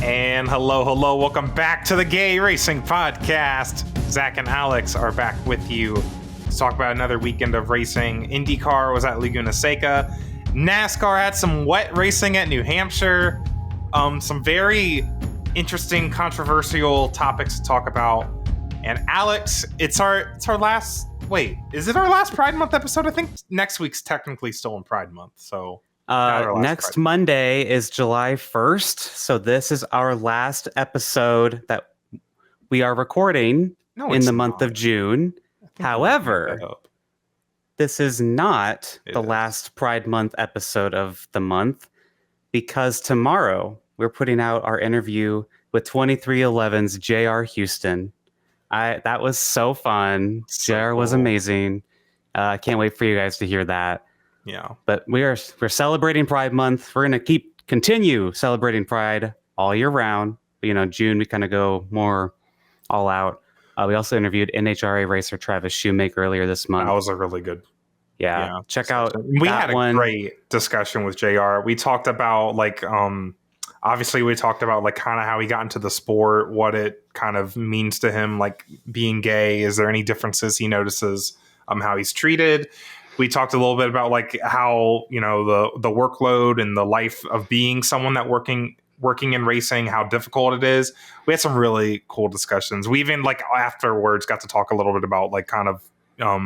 And hello, welcome back to the Gay Racing Podcast. Zach and Alex are back with you to talk about another weekend of racing. IndyCar was at Laguna Seca. NASCAR had some wet racing at New Hampshire. Some very interesting, controversial topics to talk about. And Alex, it's our last. Wait, is it our last Pride Month episode? I think next week's technically still in Pride Month, so. Next Monday is July 1st, so this is our last episode that we are recording in the month of June. However, this is not the last Pride Month episode of the month, because tomorrow we're putting out our interview with 23XI's JR Houston. That was so fun. JR was amazing. I can't wait for you guys to hear that. Yeah, but we're celebrating Pride Month. We're going to continue celebrating Pride all year round. But, June we kind of go more all out. We also interviewed NHRA racer Travis Shoemaker earlier this month. That was a really good. Yeah. Check out. We had a great discussion with JR. We talked about obviously we talked about kind of how he got into the sport, what it kind of means to him, like being gay. Is there any differences he notices? How he's treated. We talked a little bit about how, the workload and the life of being someone that working in racing, how difficult it is. We had some really cool discussions. We even afterwards got to talk a little bit about Bubba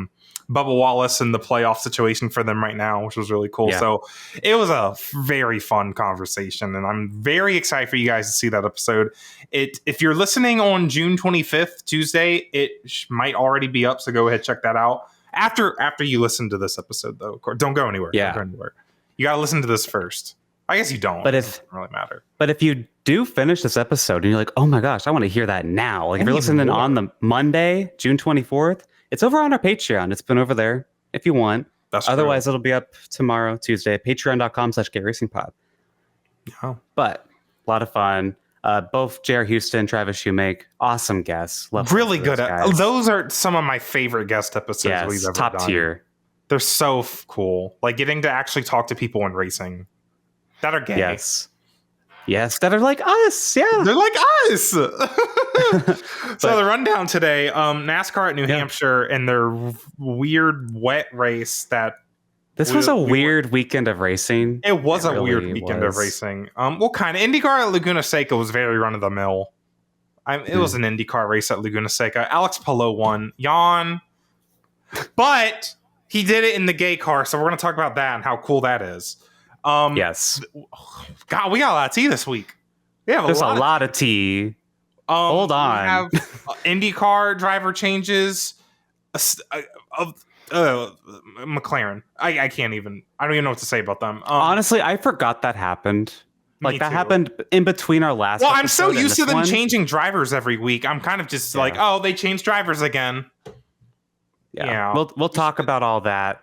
Wallace and the playoff situation for them right now, which was really cool. Yeah. So it was a very fun conversation, and I'm very excited for you guys to see that episode. If you're listening on June 25th, Tuesday, it might already be up. So go ahead, check that out. After you listen to this episode, though, of course, don't go anywhere. Yeah. Don't go anywhere. You got to listen to this first. I guess you don't. But it doesn't really matter. But if you do finish this episode and you're like, oh my gosh, I want to hear that now. If you're listening on the Monday, June 24th, it's over on our Patreon. It's been over there if you want. Otherwise, it'll be up tomorrow, Tuesday, patreon.com/gayracingpod. Yeah. But a lot of fun. Both JR Houston, Travis Shoemaker, awesome guests. Love really good. Those are some of my favorite guest episodes we've ever top done. Tier. They're so cool. Getting to actually talk to people in racing that are gay. Yes, that are like us. Yeah, they're like us. So the rundown today: NASCAR at New Hampshire and their weird wet race that. This was a weird weekend of racing. It was a weird weekend of racing. Well, kind of. IndyCar at Laguna Seca was very run-of-the-mill. It was an IndyCar race at Laguna Seca. Alex Palou won. Yawn. But he did it in the gay car, so we're going to talk about that and how cool that is. Yes. God, we got a lot of tea this week. There's a lot of tea. Hold on. We have IndyCar driver changes. McLaren. I can't even. I don't even know what to say about them. Honestly, I forgot that happened. That happened in between our last. Well, I'm so used to them changing drivers every week. I'm kind of just they changed drivers again. Yeah. We'll talk about all that.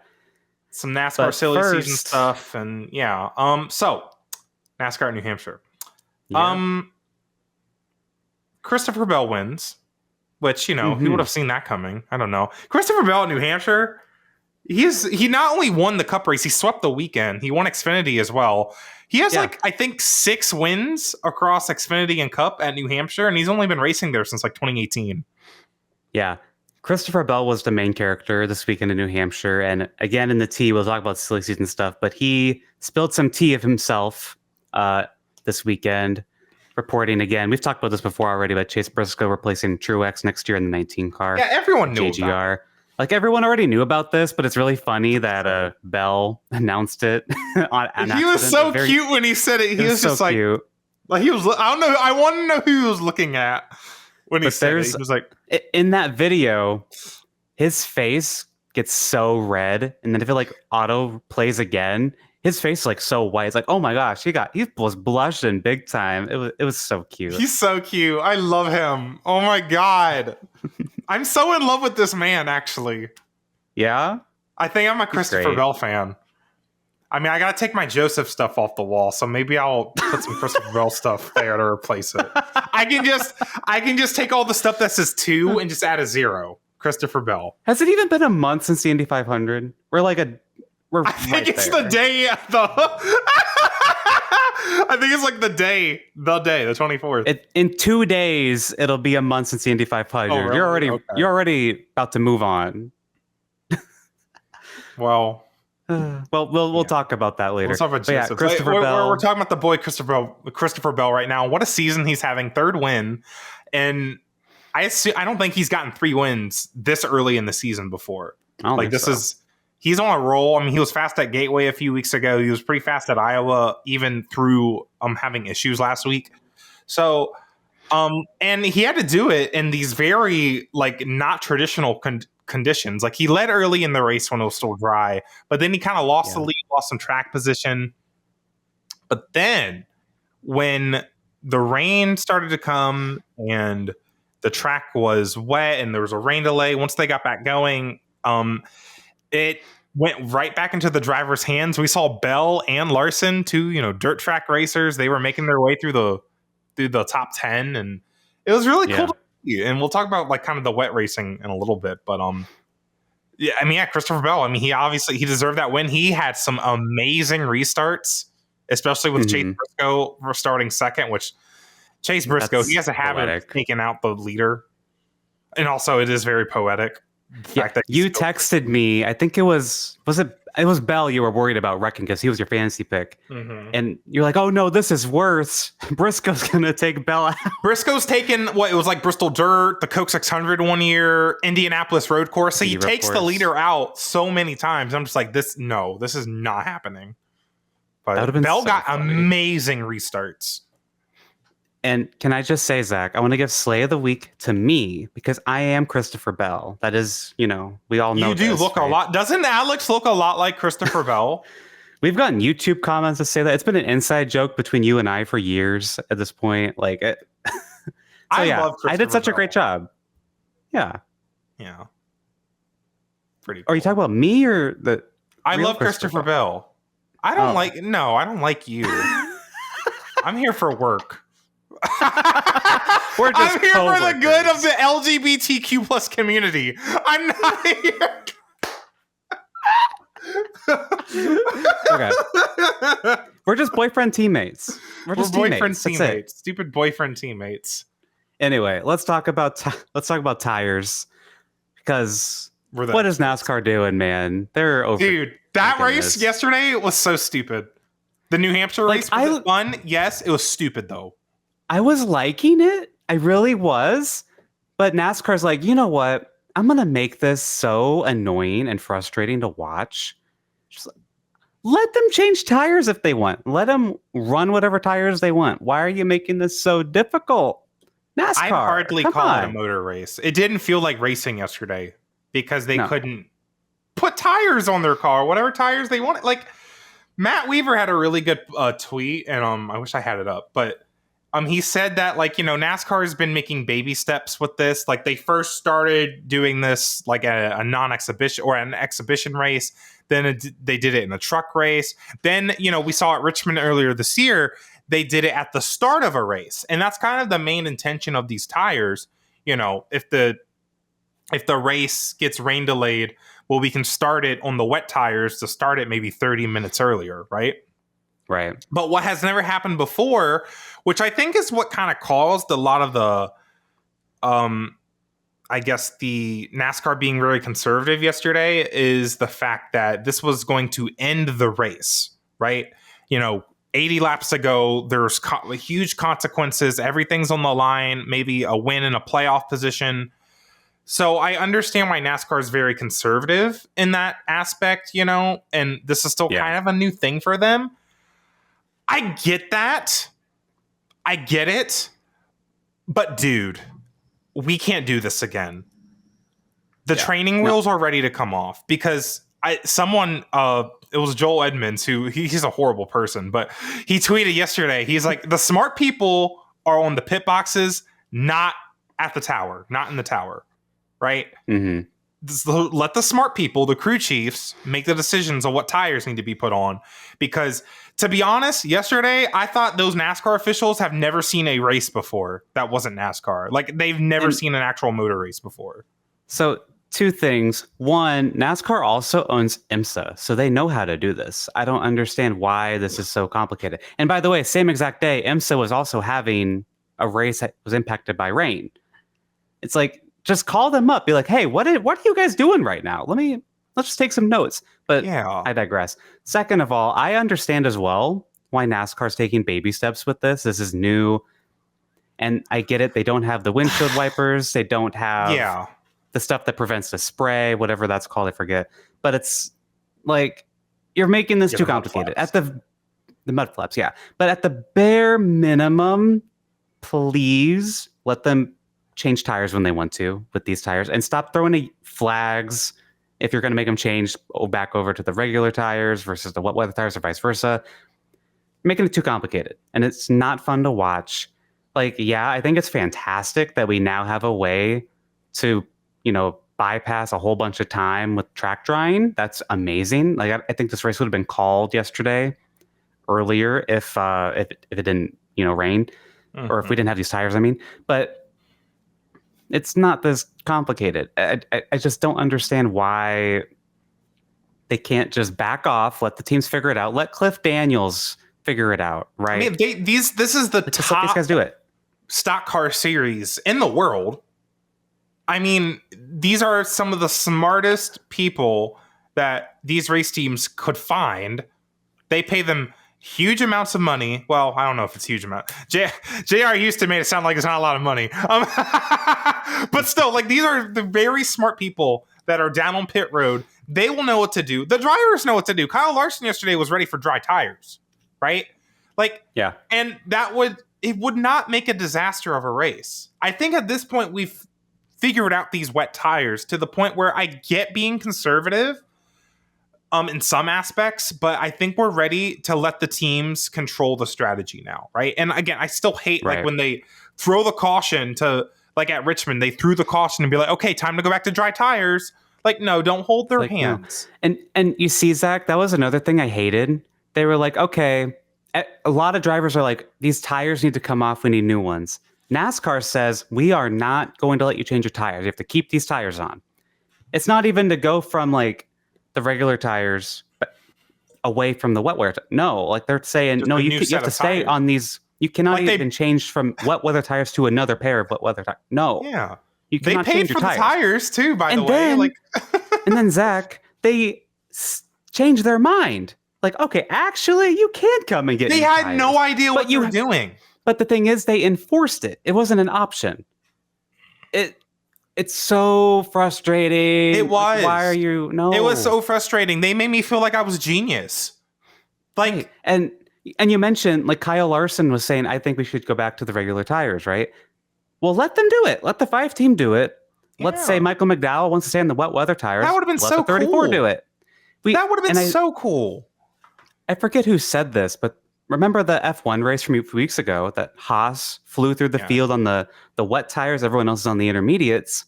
Some NASCAR silly season stuff, and so NASCAR at New Hampshire. Yeah. Christopher Bell wins. Which, he would have seen that coming. I don't know. Christopher Bell at New Hampshire, he not only won the Cup race, he swept the weekend. He won Xfinity as well. He has, I think 6 wins across Xfinity and Cup at New Hampshire, and he's only been racing there since 2018. Yeah. Christopher Bell was the main character this weekend in New Hampshire. And again, in the tea, we'll talk about silly season stuff, but he spilled some tea of himself this weekend. Reporting again, we've talked about this before already, but Chase Briscoe replacing Truex next year in the 19 car. Yeah, everyone knew JGR. Everyone already knew about this, but it's really funny that Bell announced it. He was so cute when he said it. He was just so cute. He was. I don't know. I want to know who he was looking at when he said it. He was in that video, his face gets so red, and then if it auto plays again. His face is so white. It's oh my gosh, he was blushing big time. It was so cute. He's so cute. I love him. Oh my God. I'm so in love with this man, actually. Yeah? I think I'm a Christopher Bell fan. I mean, I gotta take my Joseph stuff off the wall, so maybe I'll put some Christopher Bell stuff there to replace it. I can just take all the stuff that says 2 and just add a 0. Christopher Bell. Has it even been a month since the Indy 500? We're I think it's the day. I think it's like the 24th. In 2 days, it'll be a month since the Indy 500. Oh, really? You're already about to move on. Well, we'll talk about that later. We'll talk about Christopher Bell. We're talking about the boy Christopher Bell right now. What a season he's having! 3rd win, and I don't think he's gotten 3 wins this early in the season before. He's on a roll. I mean, he was fast at Gateway a few weeks ago. He was pretty fast at Iowa, even through having issues last week. So, and he had to do it in these very not traditional conditions. Like, he led early in the race when it was still dry, but then he kind of lost the lead, lost some track position. But then when the rain started to come and the track was wet and there was a rain delay, once they got back going, it went right back into the driver's hands. We saw Bell and Larson, 2 dirt track racers. They were making their way through the top 10, and it was really cool to see. And we'll talk about kind of the wet racing in a little bit, but Christopher Bell. I mean, he deserved that win. He had some amazing restarts, especially with Chase Briscoe starting second. Which Chase Briscoe, he has a habit of taking out the leader, and also it is very poetic. You texted me. I think it was Bell you were worried about wrecking because he was your fantasy pick. And you're like, oh no, this is worse. Briscoe's going to take Bell out. Briscoe's taken it was like Bristol Dirt, the Coke 600 one year, Indianapolis Road Course. So he takes the leader out so many times. I'm just like, this is not happening. But Bell got amazing restarts. And can I just say, Zach, I want to give Slay of the Week to me because I am Christopher Bell. That is, we all know. You do look a lot. Doesn't Alex look a lot like Christopher Bell? We've gotten YouTube comments to say that. It's been an inside joke between you and I for years at this point. Love Christopher I did such a great job. Yeah. Yeah. Pretty cool. Are you talking about me or the I love Christopher Bell. I don't like you. I'm here for work. I'm here for the good of the LGBTQ plus community. I'm not here. Okay. We're just boyfriend teammates. We're boyfriend teammates. Stupid boyfriend teammates. Anyway, let's talk about tires because what is NASCAR doing, man? They're over. Dude, that race yesterday was so stupid. The New Hampshire race was fun. Yes, it was stupid though. I was liking it. I really was. But NASCAR's like, you know what? I'm going to make this so annoying and frustrating to watch. Just let them change tires if they want. Let them run whatever tires they want. Why are you making this so difficult? NASCAR. I'd hardly call it a motor race. It didn't feel like racing yesterday because they couldn't put tires on their car, whatever tires they wanted. Like, Matt Weaver had a really good tweet, and I wish I had it up, but he said that NASCAR has been making baby steps with this. Like, they first started doing this like a non-exhibition or an exhibition race. Then they did it in a truck race. Then, we saw at Richmond earlier this year, they did it at the start of a race. And that's kind of the main intention of these tires. If the race gets rain delayed, well, we can start it on the wet tires to start it maybe 30 minutes earlier, right? Right. But what has never happened before, which I think is what kind of caused a lot of the, I guess, the NASCAR being very conservative yesterday, is the fact that this was going to end the race, right? 80 laps ago, there's huge consequences. Everything's on the line, maybe a win in a playoff position. So I understand why NASCAR is very conservative in that aspect, and this is still kind of a new thing for them. I get that. I get it. But dude, we can't do this again. The training wheels are ready to come off because it was Joel Edmonds, who he's a horrible person, but he tweeted yesterday. He's like, the smart people are on the pit boxes, not at the tower, not in the tower. Right? Mm-hmm. Let the smart people, the crew chiefs, make the decisions on what tires need to be put on. Because, to be honest, yesterday, I thought those NASCAR officials have never seen a race before that wasn't NASCAR. Like, they've never seen an actual motor race before. So, two things. One, NASCAR also owns IMSA, so they know how to do this. I don't understand why this is so complicated. And by the way, same exact day, IMSA was also having a race that was impacted by rain. It's like, just call them up. Be like, hey, what are you guys doing right now? Let's just take some notes. But yeah. I digress. Second of all, I understand as well why NASCAR's taking baby steps with this. This is new. And I get it. They don't have the windshield wipers. They don't have the stuff that prevents the spray, whatever that's called. I forget. But it's like, you're making this too complicated. At the mud flaps, yeah. But at the bare minimum, please let them change tires when they want to with these tires, and stop throwing flags if you're going to make them change back over to the regular tires versus the wet weather tires, or vice versa. Making it too complicated, and it's not fun to watch. Like, yeah, I think it's fantastic that we now have a way to, bypass a whole bunch of time with track drying. That's amazing. Like, I think this race would have been called yesterday earlier if it didn't, rain, or if we didn't have these tires. I mean, but it's not this complicated. I just don't understand why they can't just back off, let the teams figure it out, let Cliff Daniels figure it out, right? I mean, this is the top let these guys do it. Stock car series in the world. I mean, these are some of the smartest people that these race teams could find. They pay them huge amounts of money. Well, I don't know if it's huge amount. JR Houston made it sound like it's not a lot of money. But still, like, these are the very smart people that are down on pit road. They will know what to do. The drivers know what to do. Kyle Larson yesterday was ready for dry tires, right? Like, yeah. And it would not make a disaster of a race. I think at this point we've figured out these wet tires to the point where I get being conservative in some aspects, but I think we're ready to let the teams control the strategy now, right? And again, I still hate like when they throw the caution to, like at Richmond, they threw the caution and be like, okay, time to go back to dry tires. Like, no, don't hold their hands. No. And you see, Zach, that was another thing I hated. They were like, okay, a lot of drivers are like, these tires need to come off. We need new ones. NASCAR says, we are not going to let you change your tires. You have to keep these tires on. It's not even to go from like the regular tires away from the wet weather. No, like they're saying, no, you have to stay on these. You cannot even change from wet weather tires to another pair of wet weather tires. No. Yeah. You cannot change your tires. They paid for the tires too, by the way. Like, and then Zach, they changed their mind. Like, okay, actually, you can come and get. They had no idea what you were doing. But the thing is, they enforced it. It wasn't an option. It's so frustrating. It was. Like, why are you? No, it was so frustrating. They made me feel like I was genius. Like, right. And you mentioned like Kyle Larson was saying, I think we should go back to the regular tires, right? Well, let them do it. Let the 5 team do it. Yeah. Let's say Michael McDowell wants to stay on the wet weather tires. That would have been so cool. Let the 34 do it. That would have been so cool. I forget who said this, but remember the F1 race from a few weeks ago that Haas flew through the field on the wet tires, everyone else is on the intermediates.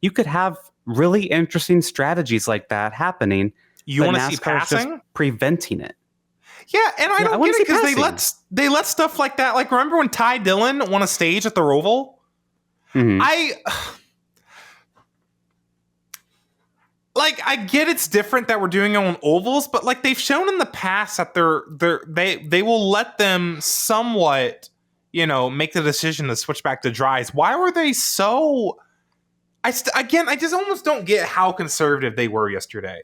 You could have really interesting strategies like that happening. You want to see passing? Just preventing it. Yeah, and I don't get it because they let stuff like that. Like, remember when Ty Dillon won a stage at the Roval? Mm-hmm. I get it's different that we're doing it on ovals, but like they've shown in the past that they will let them somewhat, make the decision to switch back to dries. Why were they so? I just almost don't get how conservative they were yesterday.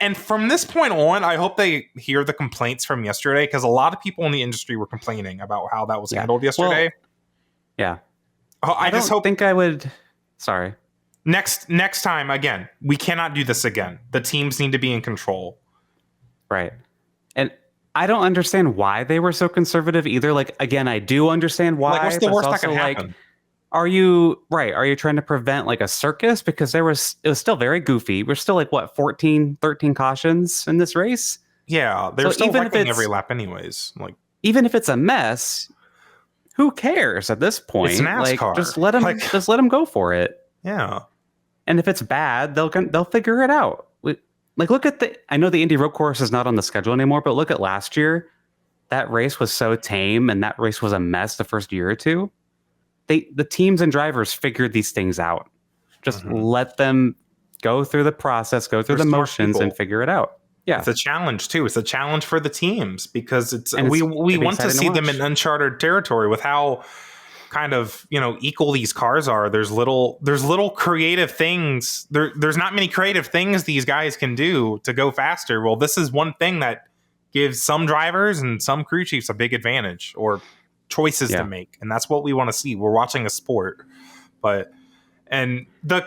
And from this point on, I hope they hear the complaints from yesterday, because a lot of people in the industry were complaining about how that was handled yesterday. Well, yeah. I just think I would. Sorry. Next time, again, we cannot do this again. The teams need to be in control. Right. And I don't understand why they were so conservative either. Like, again, I do understand why. Like, what's the worst that can happen? Are you trying to prevent like a circus? Because it was still very goofy. We're still like, what, 14, 13 cautions in this race? Yeah, they're still wrecking every lap anyways. Like, even if it's a mess, who cares at this point? It's NASCAR. Like, just let them go for it. Yeah. And if it's bad, they'll figure it out. Like, look at I know the Indy Road Course is not on the schedule anymore, but look at last year. That race was so tame, and that race was a mess the first year or two. The teams and drivers figured these things out. Just let them go through the process, go through the motions, and figure it out. Yeah, it's a challenge too. It's a challenge for the teams because we want to see them in uncharted territory with how kind of equal these cars are. There's little creative things. There's not many creative things these guys can do to go faster. Well, this is one thing that gives some drivers and some crew chiefs a big advantage or choices to make, and that's what we want to see. We're watching a sport, but. And I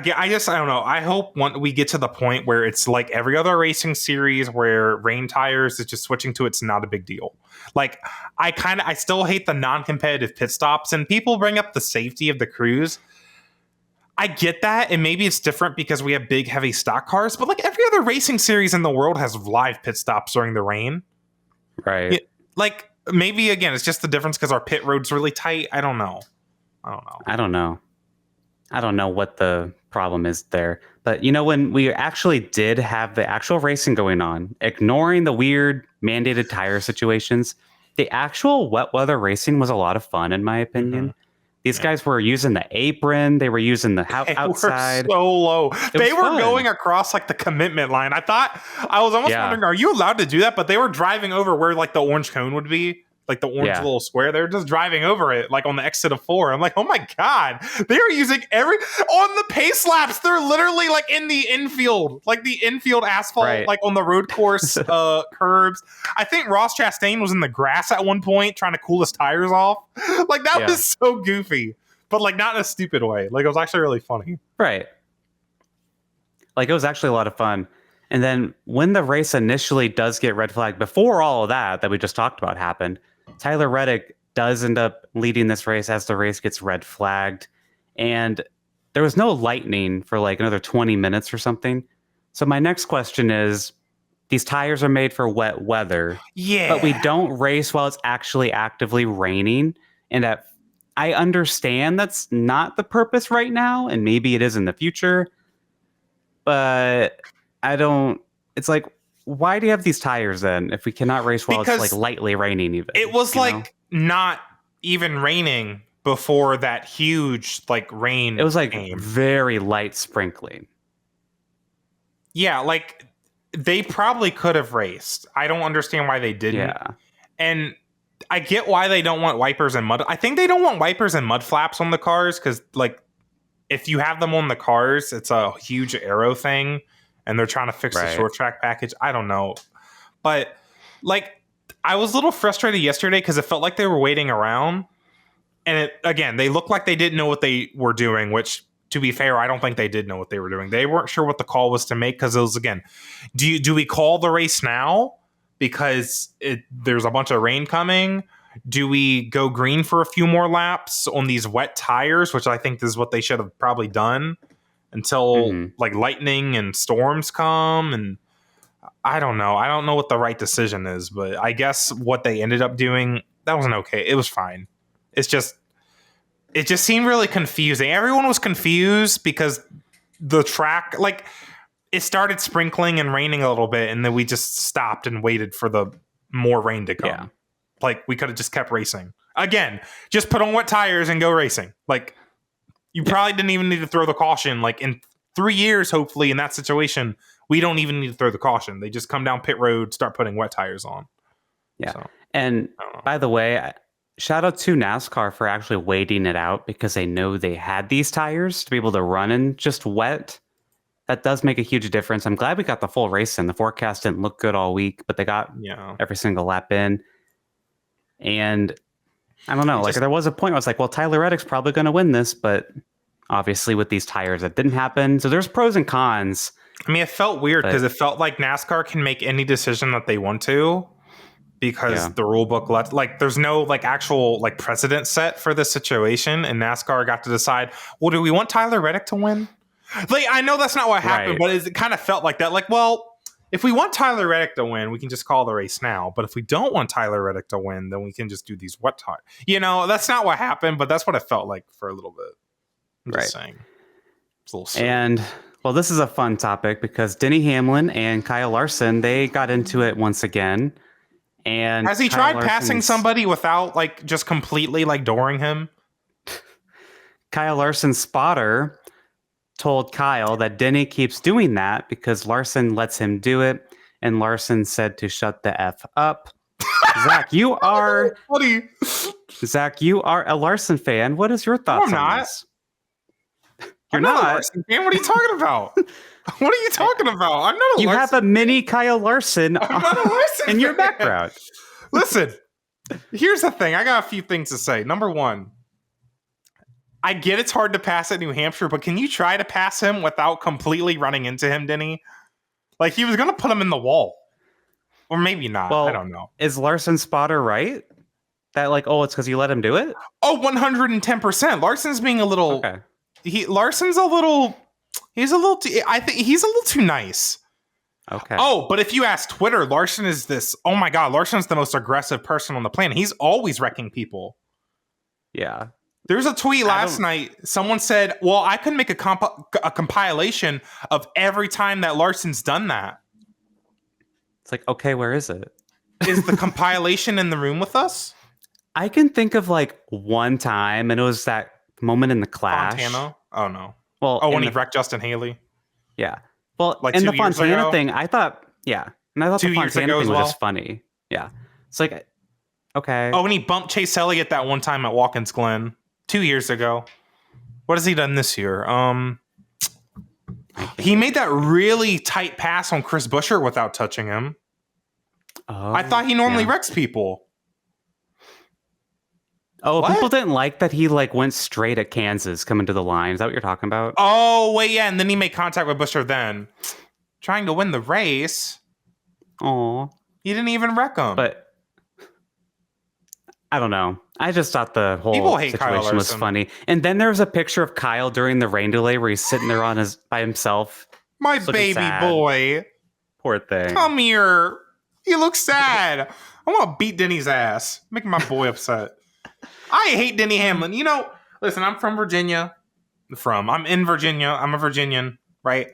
don't know. I hope we get to the point where it's like every other racing series where rain tires is just switching to it's not a big deal. Like I still hate the non-competitive pit stops, and people bring up the safety of the crews. I get that, and maybe it's different because we have big, heavy stock cars, but like every other racing series in the world has live pit stops during the rain. Right. Maybe again, it's just the difference because our pit road's really tight. I don't know. I don't know what the problem is there. But, when we actually did have the actual racing going on, ignoring the weird mandated tire situations, the actual wet weather racing was a lot of fun, in my opinion. Mm-hmm. These guys were using the apron. They were using the outside. They were so low. They were going across like the commitment line. I was almost wondering, are you allowed to do that? But they were driving over where like the orange cone would be. Like the orange little square, they're just driving over it, like on the exit of 4. I'm like, oh my god, they are using on the pace laps. They're literally like in the infield, like the infield asphalt, like on the road course curbs. I think Ross Chastain was in the grass at one point trying to cool his tires off. Like that was so goofy, but like not in a stupid way. Like it was actually really funny. Right. Like it was actually a lot of fun. And then when the race initially does get red flagged, before all of that we just talked about happened, Tyler Reddick does end up leading this race as the race gets red flagged. And there was no lightning for like another 20 minutes or something. So my next question is, these tires are made for wet weather. Yeah. But we don't race while it's actually actively raining. And I understand that's not the purpose right now. And maybe it is in the future. But it's like, why do you have these tires then if we cannot race while it's like lightly raining even? It was not even raining before that huge like rain. It was like came. Very light sprinkling. Yeah, like they probably could have raced. I don't understand why they didn't. Yeah. And I get why they don't want wipers and mud. I think they don't want wipers and mud flaps on the cars because like if you have them on the cars, it's a huge aero thing. And they're trying to fix the short track package. I don't know. But, like, I was a little frustrated yesterday because it felt like they were waiting around. And, they looked like they didn't know what they were doing, which, to be fair, I don't think they did know what they were doing. They weren't sure what the call was to make because it was, again, do we call the race now because there's a bunch of rain coming? Do we go green for a few more laps on these wet tires, which I think is what they should have probably done? Until like lightning and storms come, and I don't know. I don't know what the right decision is, but I guess what they ended up doing, that wasn't okay. It was fine. It just seemed really confusing. Everyone was confused because the track, like it started sprinkling and raining a little bit, and then we just stopped and waited for the more rain to come. Yeah. Like we could have just kept racing. Again, just put on wet tires and go racing. Like you probably didn't even need to throw the caution. Like in 3 years, hopefully, in that situation, we don't even need to throw the caution. They just come down pit road, start putting wet tires on. Yeah. So, and by the way, shout out to NASCAR for actually waiting it out because they know they had these tires to be able to run in just wet. That does make a huge difference. I'm glad we got the full race in. The forecast didn't look good all week, but they got every single lap in. And I don't know. There was a point where I was like, well, Tyler Reddick's probably going to win this, but obviously with these tires, that didn't happen. So there's pros and cons. I mean, it felt weird because it felt like NASCAR can make any decision that they want to because the rule book lets, like, there's no like actual like precedent set for this situation. And NASCAR got to decide, well, do we want Tyler Reddick to win? Like, I know that's not what happened, but it kind of felt like that. Like, well, if we want Tyler Reddick to win, we can just call the race now. But if we don't want Tyler Reddick to win, then we can just do these wet tires. That's not what happened, but that's what it felt like for a little bit. I'm just saying. It's a little silly. And, well, this is a fun topic because Denny Hamlin and Kyle Larson, they got into it once again. And has he tried passing somebody without, like, just completely, like, dooring him? Kyle Larson's spotter told Kyle that Denny keeps doing that because Larson lets him do it, and Larson said to shut the F up. Zach, you are a Larson fan. What is your thoughts on this? You're not a Larson fan. What are you talking about? What are you talking about? I'm not a Larson. You have a mini Kyle Larson in your background. Listen, here's the thing. I got a few things to say. Number one, I get it's hard to pass at New Hampshire, but can you try to pass him without completely running into him, Denny? Like, he was going to put him in the wall. Or maybe not. Well, I don't know. Is Larson's spotter right? That it's because you let him do it? Oh, 110%. Larson's being a little... Okay. Larson's a little... I think he's a little too nice. Okay. Oh, but if you ask Twitter, Larson is this... Oh my God, Larson's the most aggressive person on the planet. He's always wrecking people. Yeah. There's a tweet last night. Someone said, well, I could make a compilation of every time that Larson's done that. It's like, okay, where is it? Is the compilation in the room with us? I can think of one time, and it was that moment in the Clash. Fontana? Oh, no. Well, when he wrecked Justin Haley? Yeah. Well, in the Fontana thing, I thought, yeah. And I thought the Fontana thing was just funny. Yeah. It's like, okay. Oh, and he bumped Chase Elliott that one time at Watkins Glen 2 years ago. What has he done this year? He made that really tight pass on Chris Buescher without touching him. Oh, I thought he normally wrecks people. Oh, what? People didn't like that he went straight at Kansas coming to the line. Is that what you're talking about? Oh, wait, yeah. And then he made contact with Buescher then. Trying to win the race. Oh. He didn't even wreck him. But I don't know. I just thought the whole situation was funny. And then there was a picture of Kyle during the rain delay where he's sitting there by himself. My baby boy. Poor thing. Come here. He looks sad. I want to beat Denny's ass. Making my boy upset. I hate Denny Hamlin. Listen, I'm from Virginia. I'm in Virginia. I'm a Virginian, right?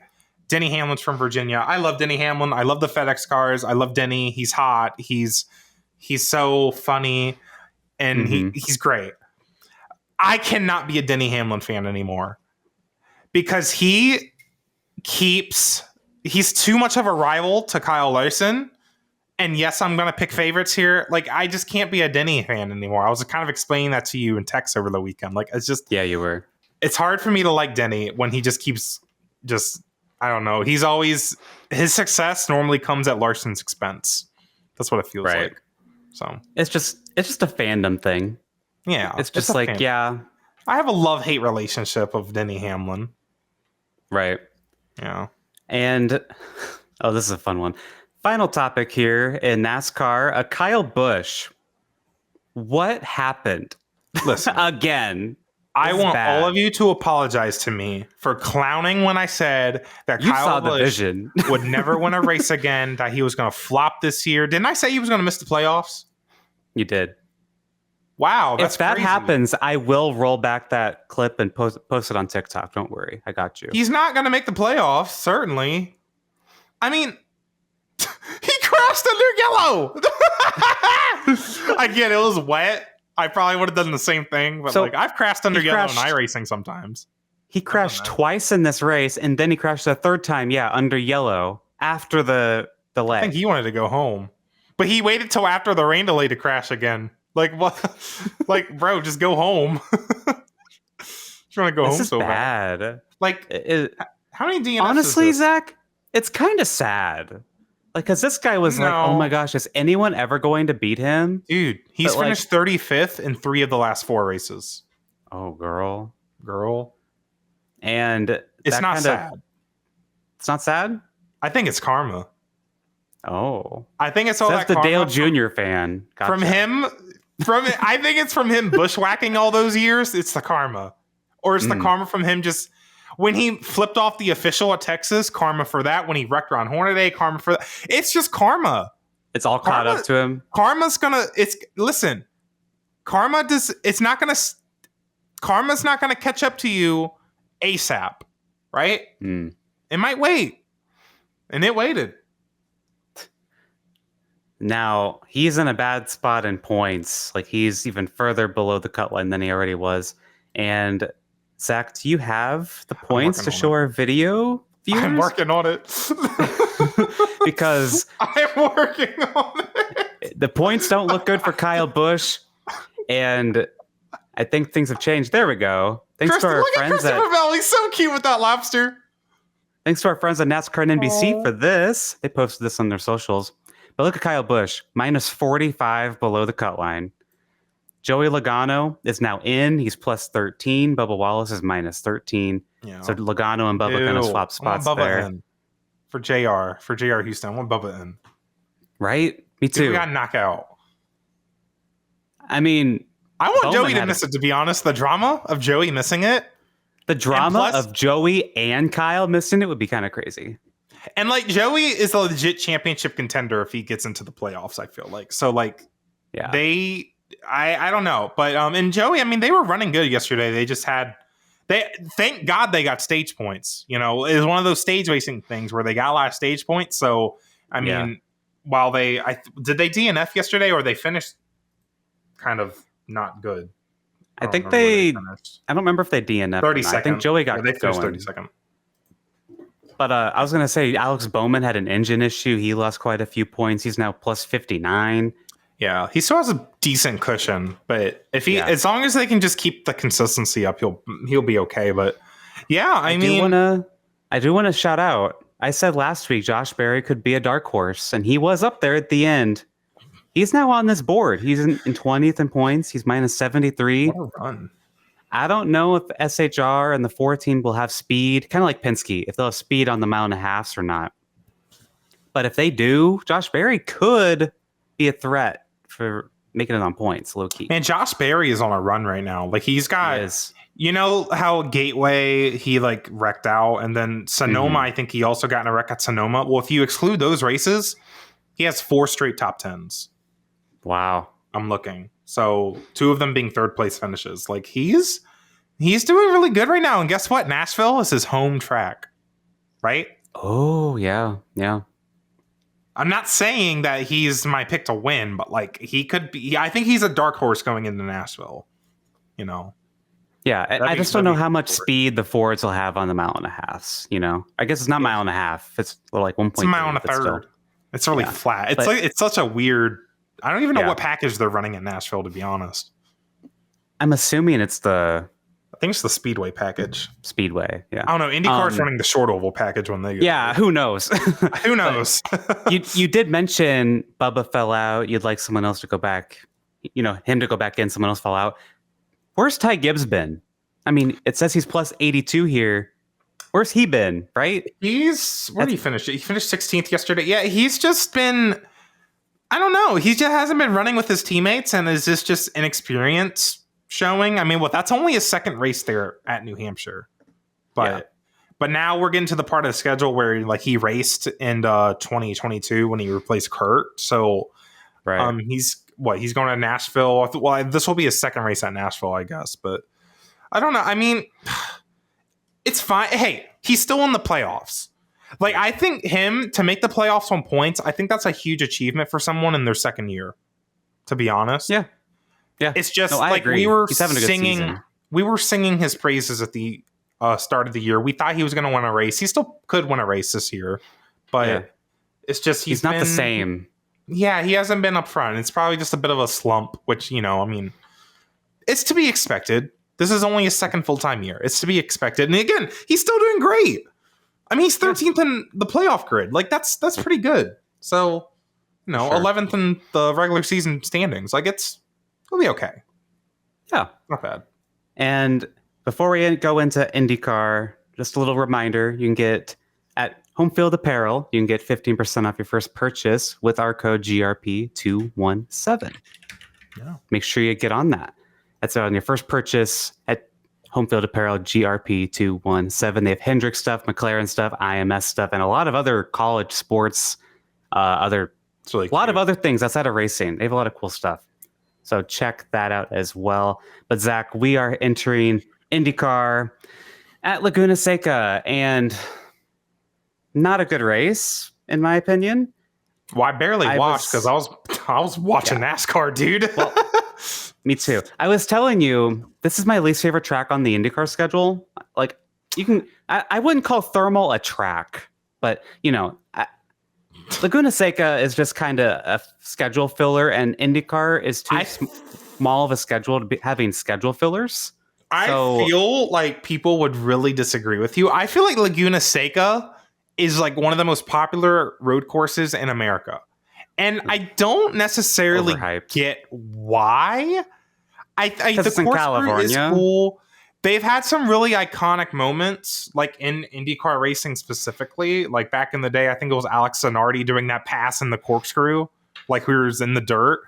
Denny Hamlin's from Virginia. I love Denny Hamlin. I love the FedEx cars. I love Denny. He's hot. He's so funny. And he's great. I cannot be a Denny Hamlin fan anymore. Because he's too much of a rival to Kyle Larson. And yes, I'm going to pick favorites here. I just can't be a Denny fan anymore. I was kind of explaining that to you in text over the weekend. It's just... Yeah, you were. It's hard for me to like Denny when he just keeps I don't know. He's always... His success normally comes at Larson's expense. That's what it feels like. So it's just a fandom thing. Yeah. It's just yeah. I have a love-hate relationship of Denny Hamlin. Right. Yeah. And... this is a fun one. Final topic here in NASCAR, Kyle Busch. What happened? Listen, again. I want all of you to apologize to me for clowning when I said that Kyle Busch would never win a race again, that he was going to flop this year. Didn't I say he was going to miss the playoffs? You did. Wow, that's if that crazy. happens, I will roll back that clip and post it on TikTok. Don't worry. I got you. He's not going to make the playoffs, certainly. I mean... He crashed under yellow. I get it was wet. I probably would have done the same thing, but I've crashed under yellow in iRacing sometimes. He crashed twice in this race, and then he crashed a third time, under yellow after the delay. I think he wanted to go home, but he waited till after the rain delay to crash again. What? Bro, just go home. Trying to go home so bad. How many DNFs? Honestly, Zach, it's kind of sad. Because this guy was oh my gosh, is anyone ever going to beat him? Dude, he's finished 35th in 3 of the last 4 races. Oh, girl. And it's not sad. It's not sad? I think it's karma. Oh. I think it's all that's that the Dale Jr. fan. Gotcha. From him, I think it's from him bushwhacking all those years. It's the karma. Or it's the karma from him just... When he flipped off the official at Texas, karma for that. When he wrecked Ron Hornaday, karma for that. It's just karma. It's all caught up to him. Karma's listen. Karma's not gonna catch up to you ASAP, right? It might wait. And it waited. Now, he's in a bad spot in points. He's even further below the cut line than he already was. And Zach, do you have the points to show our video viewers? I'm working on it. Because I'm working on it. The points don't look good for Kyle Busch, and I think things have changed. There we go. Thanks to our friends at CBell. He's so cute with that lobster. Thanks to our friends at NASCAR and NBC for this. They posted this on their socials. But look at Kyle Busch, minus 45 below the cut line. Joey Logano is now in. He's plus 13. Bubba Wallace is minus 13. Yeah. So Logano and Bubba kind of swap spots there. In. For JR Houston, I want Bubba in. Right? Me too. We got knockout. I mean, I want Joey to miss it, to be honest. The drama of Joey missing it. The drama of Joey and Kyle missing it would be kind of crazy. And like Joey is a legit championship contender if he gets into the playoffs, I feel like. So like I don't know. But and Joey, I mean, they were running good yesterday. They just had thank God they got stage points. You know, it was one of those stage racing things where they got a lot of stage points. So I mean, while did they DNF yesterday or they finished kind of not good? I think I don't remember if they DNF'd. 30 seconds. I think Joey got they finished 30 seconds. But I was going to say Alex Bowman had an engine issue. He lost quite a few points. He's now plus 59. Yeah, he still has a decent cushion, but if as long as they can just keep the consistency up, he'll be okay. But yeah, I do want to shout out. I said last week Josh Berry could be a dark horse, and he was up there at the end. He's now on this board. He's in 20th in points. He's minus 73. What a run. I don't know if SHR and the 14 will have speed, kind of like Penske, if they'll have speed on the mile and a half or not. But if they do, Josh Berry could be a threat for making it on points, low key. And Josh Berry is on a run right now. Like he's got, you know how Gateway he like wrecked out, and then Sonoma, I think he also got in a wreck at Sonoma. Well, if you exclude those races, he has 4 straight top 10s. Wow. I'm looking. So 2 of them being third place finishes. Like he's doing really good right now. And guess what? Nashville is his home track, right? Oh yeah. Yeah. I'm not saying that he's my pick to win, but like he could be. I think he's a dark horse going into Nashville. You know. Yeah, I just don't know how much speed the Fords will have on the mile and a half. You know, I guess it's not mile and a half. It's like 1.3. It's a mile and a third. It's really flat. It's such a weird. I don't even know what package they're running in Nashville, to be honest. I'm assuming it's I think it's the Speedway package. Speedway, yeah. I don't know. IndyCar's running the short oval package when they go. Yeah, who knows? Who knows? you did mention Bubba fell out. You'd like someone else to go back. You know, him to go back in. Someone else fell out. Where's Ty Gibbs been? I mean, it says he's plus 82 here. Where's he been, right? Where did he finish? He finished 16th yesterday. Yeah, he's just been... I don't know. He just hasn't been running with his teammates, and is this just inexperience showing? I mean, that's only his second race there at New Hampshire. But now we're getting to the part of the schedule where like he raced in 2022 when he replaced Kurt. So he's going to Nashville. Well, this will be his second race at Nashville, I guess. But I don't know. I mean, it's fine. Hey, he's still in the playoffs. Like, I think him to make the playoffs on points, I think that's a huge achievement for someone in their second year, to be honest. Yeah. It's just like we were singing his praises at the start of the year. We thought he was going to win a race. He still could win a race this year, but it's just he's not the same. Yeah, he hasn't been up front. It's probably just a bit of a slump, which, you know, I mean, it's to be expected. This is only his second full-time year. It's to be expected. And again, he's still doing great. I mean, he's 13th in the playoff grid. Like, that's pretty good. So, you know, 11th in the regular season standings. Like, it'll be okay. Yeah. Not bad. And before we go into IndyCar, just a little reminder, you can get at Home Field Apparel, you can get 15% off your first purchase with our code GRP217. Yeah. Make sure you get on that. That's on your first purchase at Home Field Apparel, GRP217. They have Hendrick stuff, McLaren stuff, IMS stuff, and a lot of other college sports, a lot of other things outside of racing. They have a lot of cool stuff. So check that out as well. But Zach, we are entering IndyCar at Laguna Seca, and not a good race, in my opinion. Well, I barely watched because I was watching NASCAR, dude. Me too. I was telling you, this is my least favorite track on the IndyCar schedule. Like, I wouldn't call Thermal a track, but Laguna Seca is just kind of a schedule filler, and IndyCar is too small of a schedule to be having schedule fillers. I feel like people would really disagree with you. I feel like Laguna Seca is like one of the most popular road courses in America. And I don't necessarily get why. I the course crew is cool. They've had some really iconic moments, like in IndyCar racing specifically. Like back in the day, I think it was Alex Zanardi doing that pass in the corkscrew, like we were in the dirt.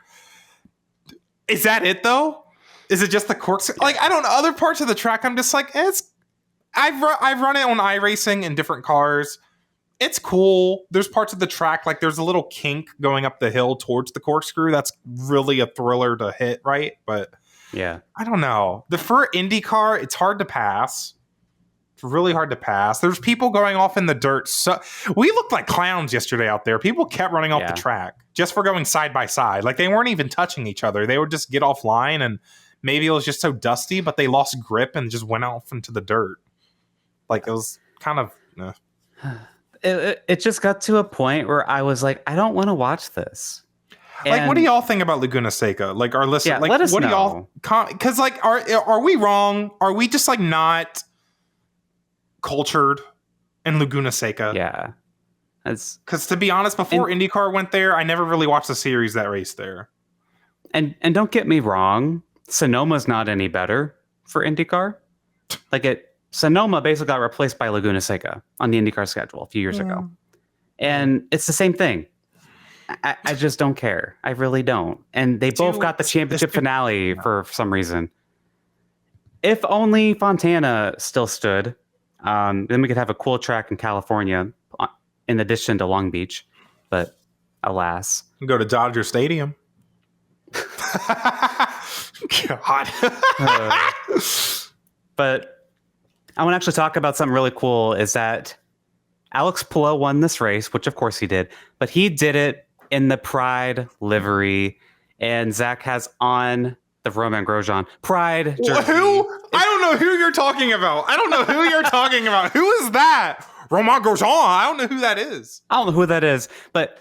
Is that it though? Is it just the corkscrew? Like, I don't know. Other parts of the track, I'm just like, I've run it on iRacing in different cars. It's cool. There's parts of the track, like there's a little kink going up the hill towards the corkscrew. That's really a thriller to hit, right? But yeah, I don't know. For IndyCar, it's hard to pass. It's really hard to pass. There's people going off in the dirt. So we looked like clowns yesterday out there. People kept running off the track just for going side by side. Like they weren't even touching each other. They would just get offline, and maybe it was just so dusty, but they lost grip and just went off into the dirt. Like it was kind of... It just got to a point where I was like, I don't want to watch this. Like, what do y'all think about Laguna Seca? Like, our listeners, like, let us what know. do y'all? Because, like, are we wrong? Are we just like not cultured in Laguna Seca? Yeah, because to be honest, before IndyCar went there, I never really watched the series that raced there. And don't get me wrong, Sonoma's not any better for IndyCar. Sonoma basically got replaced by Laguna Seca on the IndyCar schedule a few years ago. And it's the same thing. I just don't care. I really don't. And they both got the championship finale for some reason. If only Fontana still stood, then we could have a cool track in California in addition to Long Beach. But alas. Go to Dodger Stadium. God. But I want to actually talk about something really cool is that Alex Palou won this race, which of course he did, but he did it in the Pride livery, and Zack has on the Romain Grosjean Pride jersey. Who? I don't know who you're talking about. Who is that? Romain Grosjean. I don't know who that is. I don't know who that is, but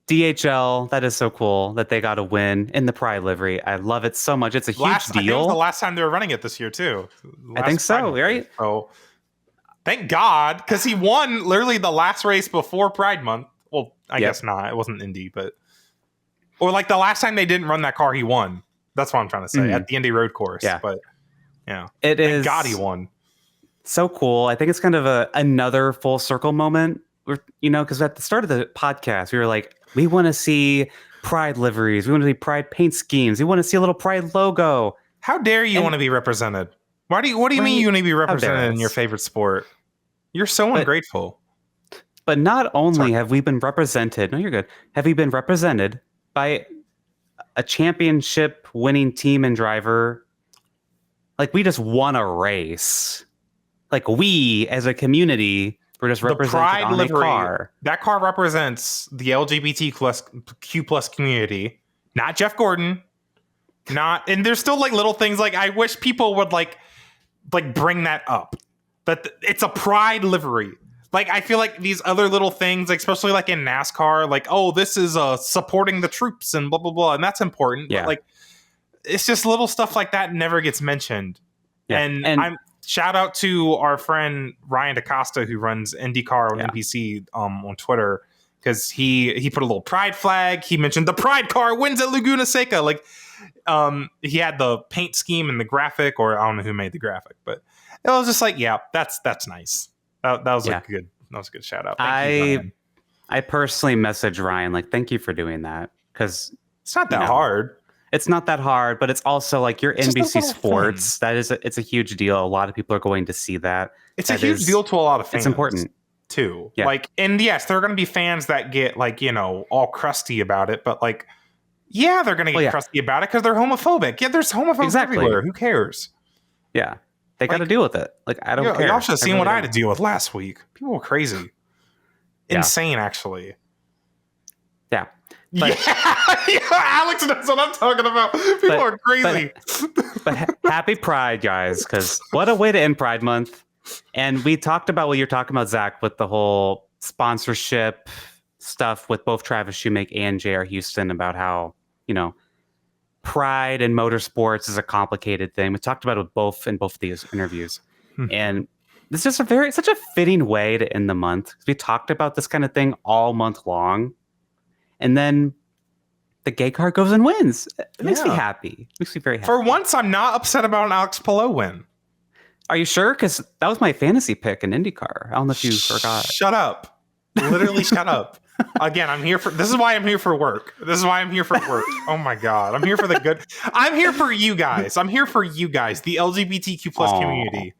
DHL, that is so cool that they got a win in the Pride livery. I love it so much. It's a huge deal. I think it was the last time they were running it this year, too. I think so, right? So, thank God, because he won literally the last race before Pride Month. Well, I guess not. It wasn't Indy, but... Or like the last time they didn't run that car, he won. That's what I'm trying to say, at the Indy Road Course. Yeah. But, yeah. Thank God he won. So cool. I think it's kind of another full circle moment. Because at the start of the podcast, we were like, we want to see Pride liveries. We want to see Pride paint schemes. We want to see a little Pride logo. How dare you want to be represented? What do you mean you want to be represented in your favorite sport? You're so ungrateful. But not only have we been represented, no, you're good. Have we been represented by a championship winning team and driver? Like we just won a race. Like we as a community were just represented Pride on livery, a car. That car represents the LGBTQ plus community, not Jeff Gordon. And there's still like little things like I wish people would like bring that up. But it's a Pride livery. Like, I feel like these other little things, like, especially like in NASCAR, like, oh, this is supporting the troops and blah, blah, blah. And that's important. Yeah. But like, it's just little stuff like that never gets mentioned. Yeah. And I'm shout out to our friend Ryan DaCosta, who runs IndyCar on NBC on Twitter, because he put a little Pride flag. He mentioned the Pride car wins at Laguna Seca. Like, he had the paint scheme and the graphic, or I don't know who made the graphic, but it was just like, yeah, that's nice. That was a good shout out. Thank you, I personally messaged Ryan like, thank you for doing that, because it's not that hard. It's not that hard, but it's also like you're NBC Sports. That is it's a huge deal. A lot of people are going to see that. It's a huge deal to a lot of fans. It's important too. Yeah. Like, and yes, there are going to be fans that get like, all crusty about it, but like, yeah, they're going to get crusty about it because they're homophobic. Yeah, there's homophobes everywhere. Who cares? Yeah. They got to deal with it. Like, I don't care. Y'all should have seen what I had to deal with last week. People were crazy. Insane, actually. Yeah. But, yeah, Alex knows what I'm talking about. People are crazy. But happy Pride, guys, because what a way to end Pride Month. And we talked about what you're talking about, Zach, with the whole sponsorship stuff with both Travis Shoemake and J.R. Houston about how, pride in motorsports is a complicated thing. We talked about it in both of these interviews. And this is such a fitting way to end the month. We talked about this kind of thing all month long. And then the gay car goes and wins. It makes me happy. It makes me very happy. For once, I'm not upset about an Alex Palou win. Are you sure? Because that was my fantasy pick in IndyCar. I don't know if you forgot. Shut up. Literally shut up. Again, this is why I'm here for work. Oh my God. I'm here for the good. I'm here for you guys. The LGBTQ plus community.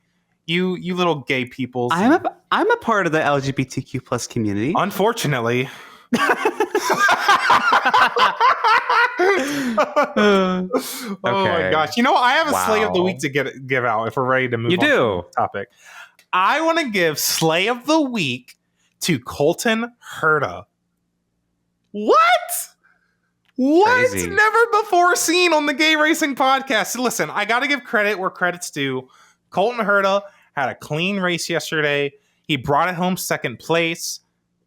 You little gay people. I'm a part of the LGBTQ plus community. Unfortunately. Oh my gosh. I have a Slay of the Week to give out if we're ready to move on to the topic. I want to give Slay of the Week to Colton Herta. What? Crazy. Never before seen on the Gay Racing Podcast. Listen, I got to give credit where credit's due. Colton Herta had a clean race yesterday. He brought it home second place.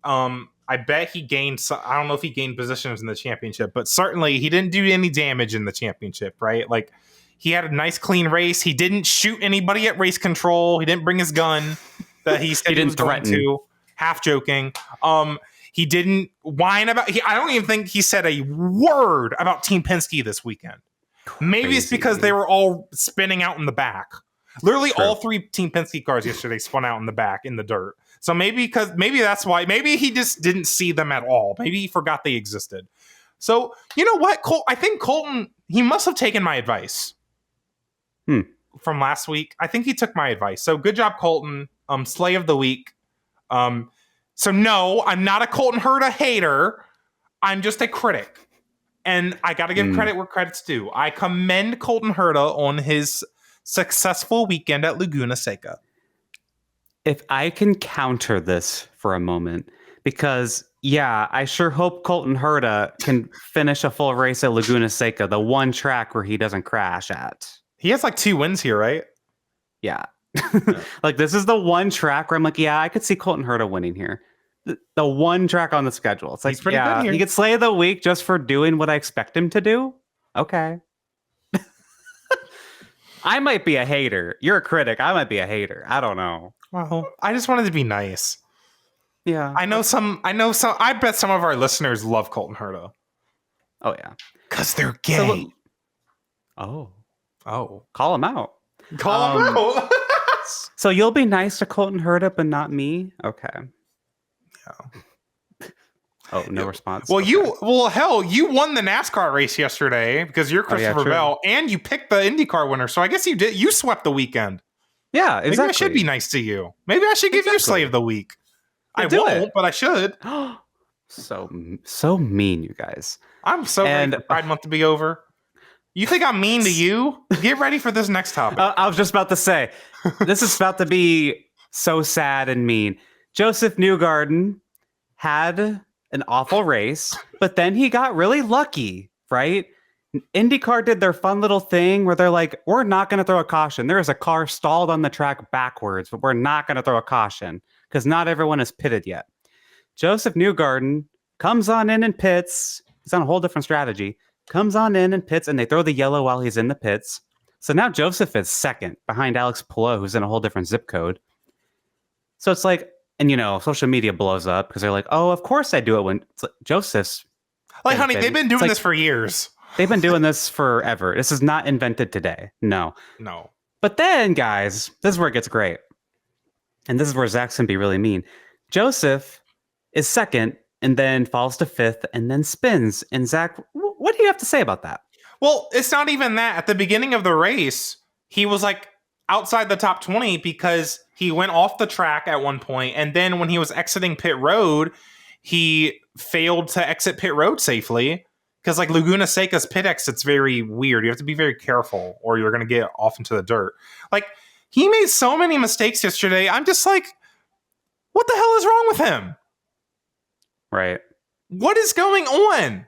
I bet he gained I don't know if he gained positions in the championship, but certainly he didn't do any damage in the championship, right? Like, he had a nice clean race. He didn't shoot anybody at race control. He didn't bring his gun that he said he was threaten. Going to. Half joking. He didn't whine about. I don't even think he said a word about Team Penske this weekend. Crazy. Maybe it's because they were all spinning out in the back. Literally, all three Team Penske cars yesterday spun out in the back in the dirt. So maybe that's why. Maybe he just didn't see them at all. Maybe he forgot they existed. So you know what? I think Colton, he must have taken my advice from last week. I think he took my advice. So good job, Colton. Slay of the Week. So no, I'm not a Colton Herta hater. I'm just a critic. And I got to give credit where credit's due. I commend Colton Herta on his successful weekend at Laguna Seca. If I can counter this for a moment, because I sure hope Colton Herta can finish a full race at Laguna Seca, the one track where he doesn't crash at. He has like 2 wins here, right? Yeah. Like, this is the one track where I'm like, I could see Colton Herta winning here. The one track on the schedule. It's like, good here. He could Slay of the Week just for doing what I expect him to do. Okay. I might be a hater. You're a critic. I might be a hater. I don't know. Well, I just wanted to be nice. Yeah. I bet some of our listeners love Colton Herta. Oh, yeah. Because they're gay. Oh. Call him out. Call him out. So you'll be nice to Colton Herta, but not me? Okay. Yeah. Oh, no response. Well, hell, you won the NASCAR race yesterday because you're Christopher Bell, and you picked the IndyCar winner. So I guess you did. You swept the weekend. Yeah, exactly. Maybe I should be nice to you. Maybe I should give you Slay of the Week. I won't, but I should. So mean, you guys. I'm so ready for Pride Month to be over. You think I'm mean to you? Get ready for this next topic. I was just about to say, this is about to be so sad and mean. Joseph Newgarden had an awful race, but then he got really lucky, right? IndyCar did their fun little thing where they're like, we're not going to throw a caution. There is a car stalled on the track backwards, but we're not going to throw a caution because not everyone is pitted yet. Joseph Newgarden comes on in and pits. He's on a whole different strategy. Comes on in and pits, and they throw the yellow while he's in the pits. So now Joseph is second behind Alex Palou, who's in a whole different zip code. So it's like, and social media blows up because they're like, oh, of course I do it when it's like, Joseph's. Like, honey, they've been doing this for years. They've been doing this forever. This is not invented today. No. But then, guys, this is where it gets great. And this is where Zack's going to be really mean. Joseph is second and then falls to fifth and then spins. And Zack, what do you have to say about that? Well, it's not even that. At the beginning of the race, he was like outside the top 20 because he went off the track at one point. And then when he was exiting pit road, he failed to exit pit road safely. Because like Laguna Seca's pit exit's very weird. You have to be very careful or you're going to get off into the dirt. Like, he made so many mistakes yesterday. I'm just like, what the hell is wrong with him? Right. What is going on?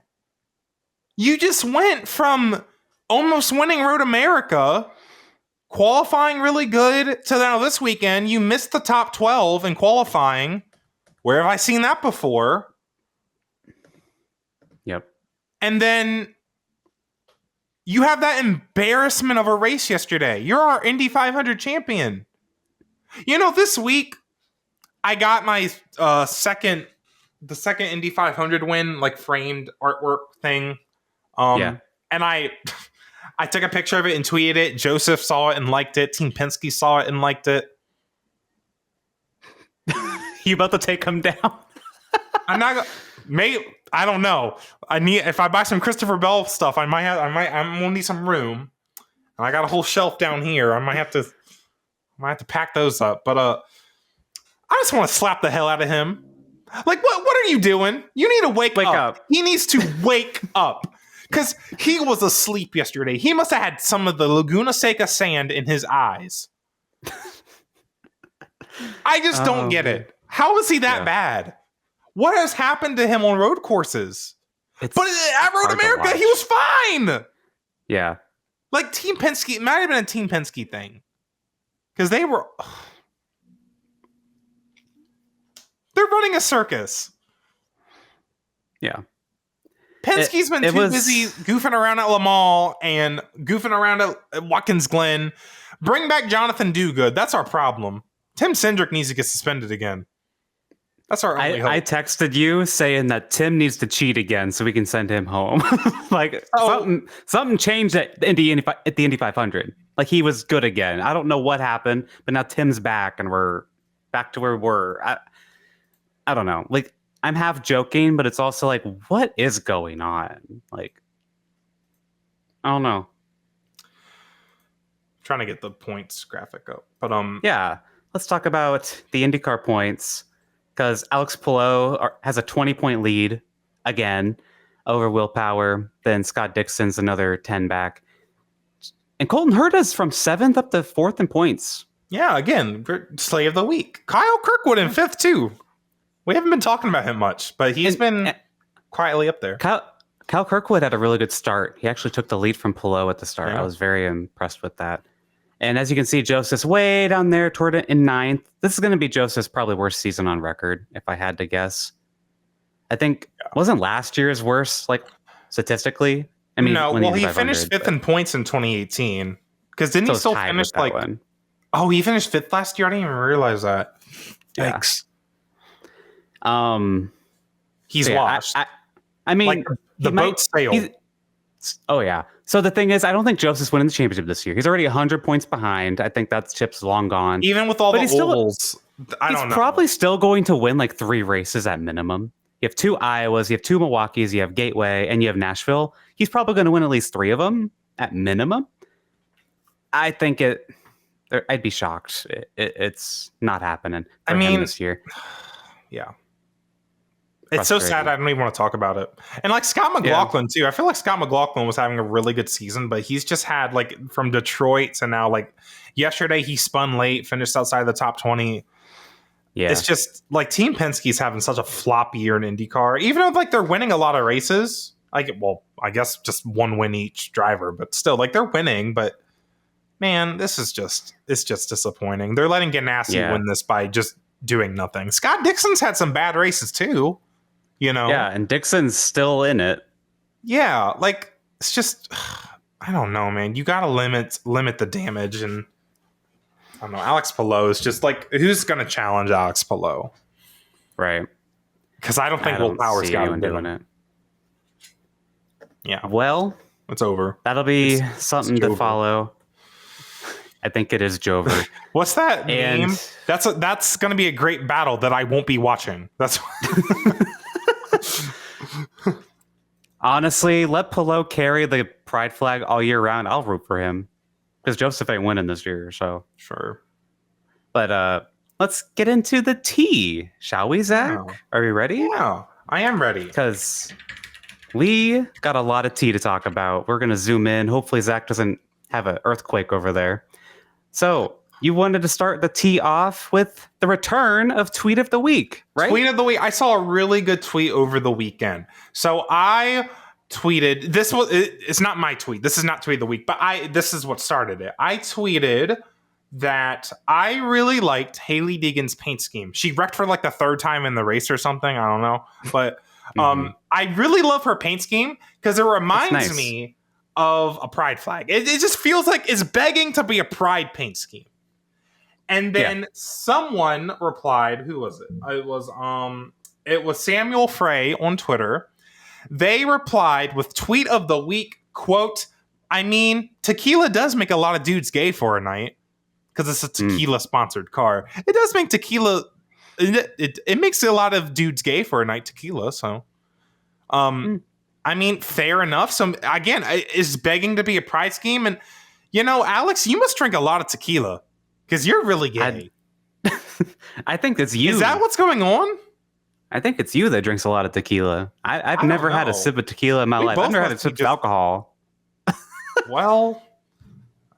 You just went from almost winning Road America, qualifying really good, to now this weekend you missed the top 12 in qualifying. Where have I seen that before? Yep. And then you have that embarrassment of a race yesterday. You're our Indy 500 champion. This week I got my second Indy 500 win, like framed artwork thing. And I took a picture of it and tweeted it. Joseph saw it and liked it. Team Penske saw it and liked it. You about to take him down? I'm not. I don't know. If I buy some Christopher Bell stuff, I'm gonna need some room. And I got a whole shelf down here. I might have to pack those up. But I just want to slap the hell out of him. Like, what are you doing? You need to wake up. He needs to wake up. Because he was asleep yesterday. He must have had some of the Laguna Seca sand in his eyes. I just don't get it. How is he that bad? What has happened to him on road courses? But at Road America, he was fine. Yeah. Like Team Penske, it might have been a Team Penske thing. Because they're running a circus. Yeah. Penske's been too busy goofing around at Le Mans and goofing around at Watkins Glen. Bring back Jonathan Duguid. That's our problem. Tim Cindric needs to get suspended again. That's our only hope. I texted you saying that Tim needs to cheat again so we can send him home. Something changed at the Indy 500. Like, he was good again. I don't know what happened, but now Tim's back and we're back to where we were. I don't know. Like, I'm half joking, but it's also like, what is going on? Like, I don't know. Trying to get the points graphic up, but yeah. Let's talk about the IndyCar points, because Alex Palou has a 20-point lead again over Will Power. Then Scott Dixon's another 10 back, and Colton Herta's from 7th up to 4th in points. Yeah, again, slave of the week. Kyle Kirkwood in 5th too. We haven't been talking about him much, but he's been quietly up there. Kyle Kirkwood had a really good start. He actually took the lead from Palou at the start. Yeah. I was very impressed with that. And as you can see, Joseph's way down there toward it in 9th. This is going to be Joseph's probably worst season on record, if I had to guess. I think, wasn't last year's worse, like, statistically? I mean, no, well, he finished 5th in points in 2018. Because didn't he still finish, like... one. Oh, he finished 5th last year? I didn't even realize that. Yikes. He's washed. I mean, like the boat sailed. Oh yeah. So the thing is, I don't think Joseph's winning the championship this year. He's already 100 points behind. I think that chip's long gone. Even with all the ovals, I don't know. He's probably still going to win like 3 races at minimum. You have 2 Iowas, you have 2 Milwaukees, you have Gateway, and you have Nashville. He's probably going to win at least 3 of them at minimum. I think I'd be shocked. It's not happening for him this year. Yeah. It's so sad I don't even want to talk about it. And like Scott McLaughlin too. I feel like Scott McLaughlin was having a really good season, but he's just had like from Detroit to now, like yesterday he spun late, finished outside the top 20. Yeah. It's just like Team Penske's having such a flop year in IndyCar. Even though like they're winning a lot of races. I guess just 1 win each driver, but still like they're winning, but man, it's just disappointing. They're letting Ganassi win this by just doing nothing. Scott Dixon's had some bad races too. Yeah, and Dixon's still in it. Yeah, like it's just I don't know, man. You gotta limit the damage, and I don't know. Alex Palou is just like, who's gonna challenge Alex Palou? Right. Because I don't think Will Power's got him doing it. Yeah. Well, it's over. That'll be something to follow. I think it is Jover. What's that name? That's gonna be a great battle that I won't be watching. That's honestly, let Palou carry the pride flag all year round. I'll root for him because Joseph ain't winning this year. So sure. But let's get into the tea, shall we, Zach? Yeah. Are we ready? Yeah, I am ready. Because we got a lot of tea to talk about. We're gonna zoom in. Hopefully, Zach doesn't have an earthquake over there. So you wanted to start the tee off with the return of Tweet of the Week, right? Tweet of the Week. I saw a really good tweet over the weekend. So I tweeted, it's not my tweet. This is not Tweet of the Week, but this is what started it. I tweeted that I really liked Hailie Deegan's paint scheme. She wrecked for like the third time in the race or something. I don't know. But I really love her paint scheme because it reminds me of a pride flag. It just feels like it's begging to be a pride paint scheme. And then someone replied, who was it? It was Samuel Frey on Twitter. They replied with Tweet of the Week, quote, I mean, tequila does make a lot of dudes gay for a night because it's a tequila sponsored car. It does make tequila, it makes a lot of dudes gay for a night, tequila. So, I mean, fair enough. So again, it's begging to be a pride scheme. And, you know, Alex, you must drink a lot of tequila. Because you're really gay. I think it's you. Is that what's going on? I think it's you that drinks a lot of tequila. I've never had a sip of tequila in my life. I've never had a sip of alcohol. Well,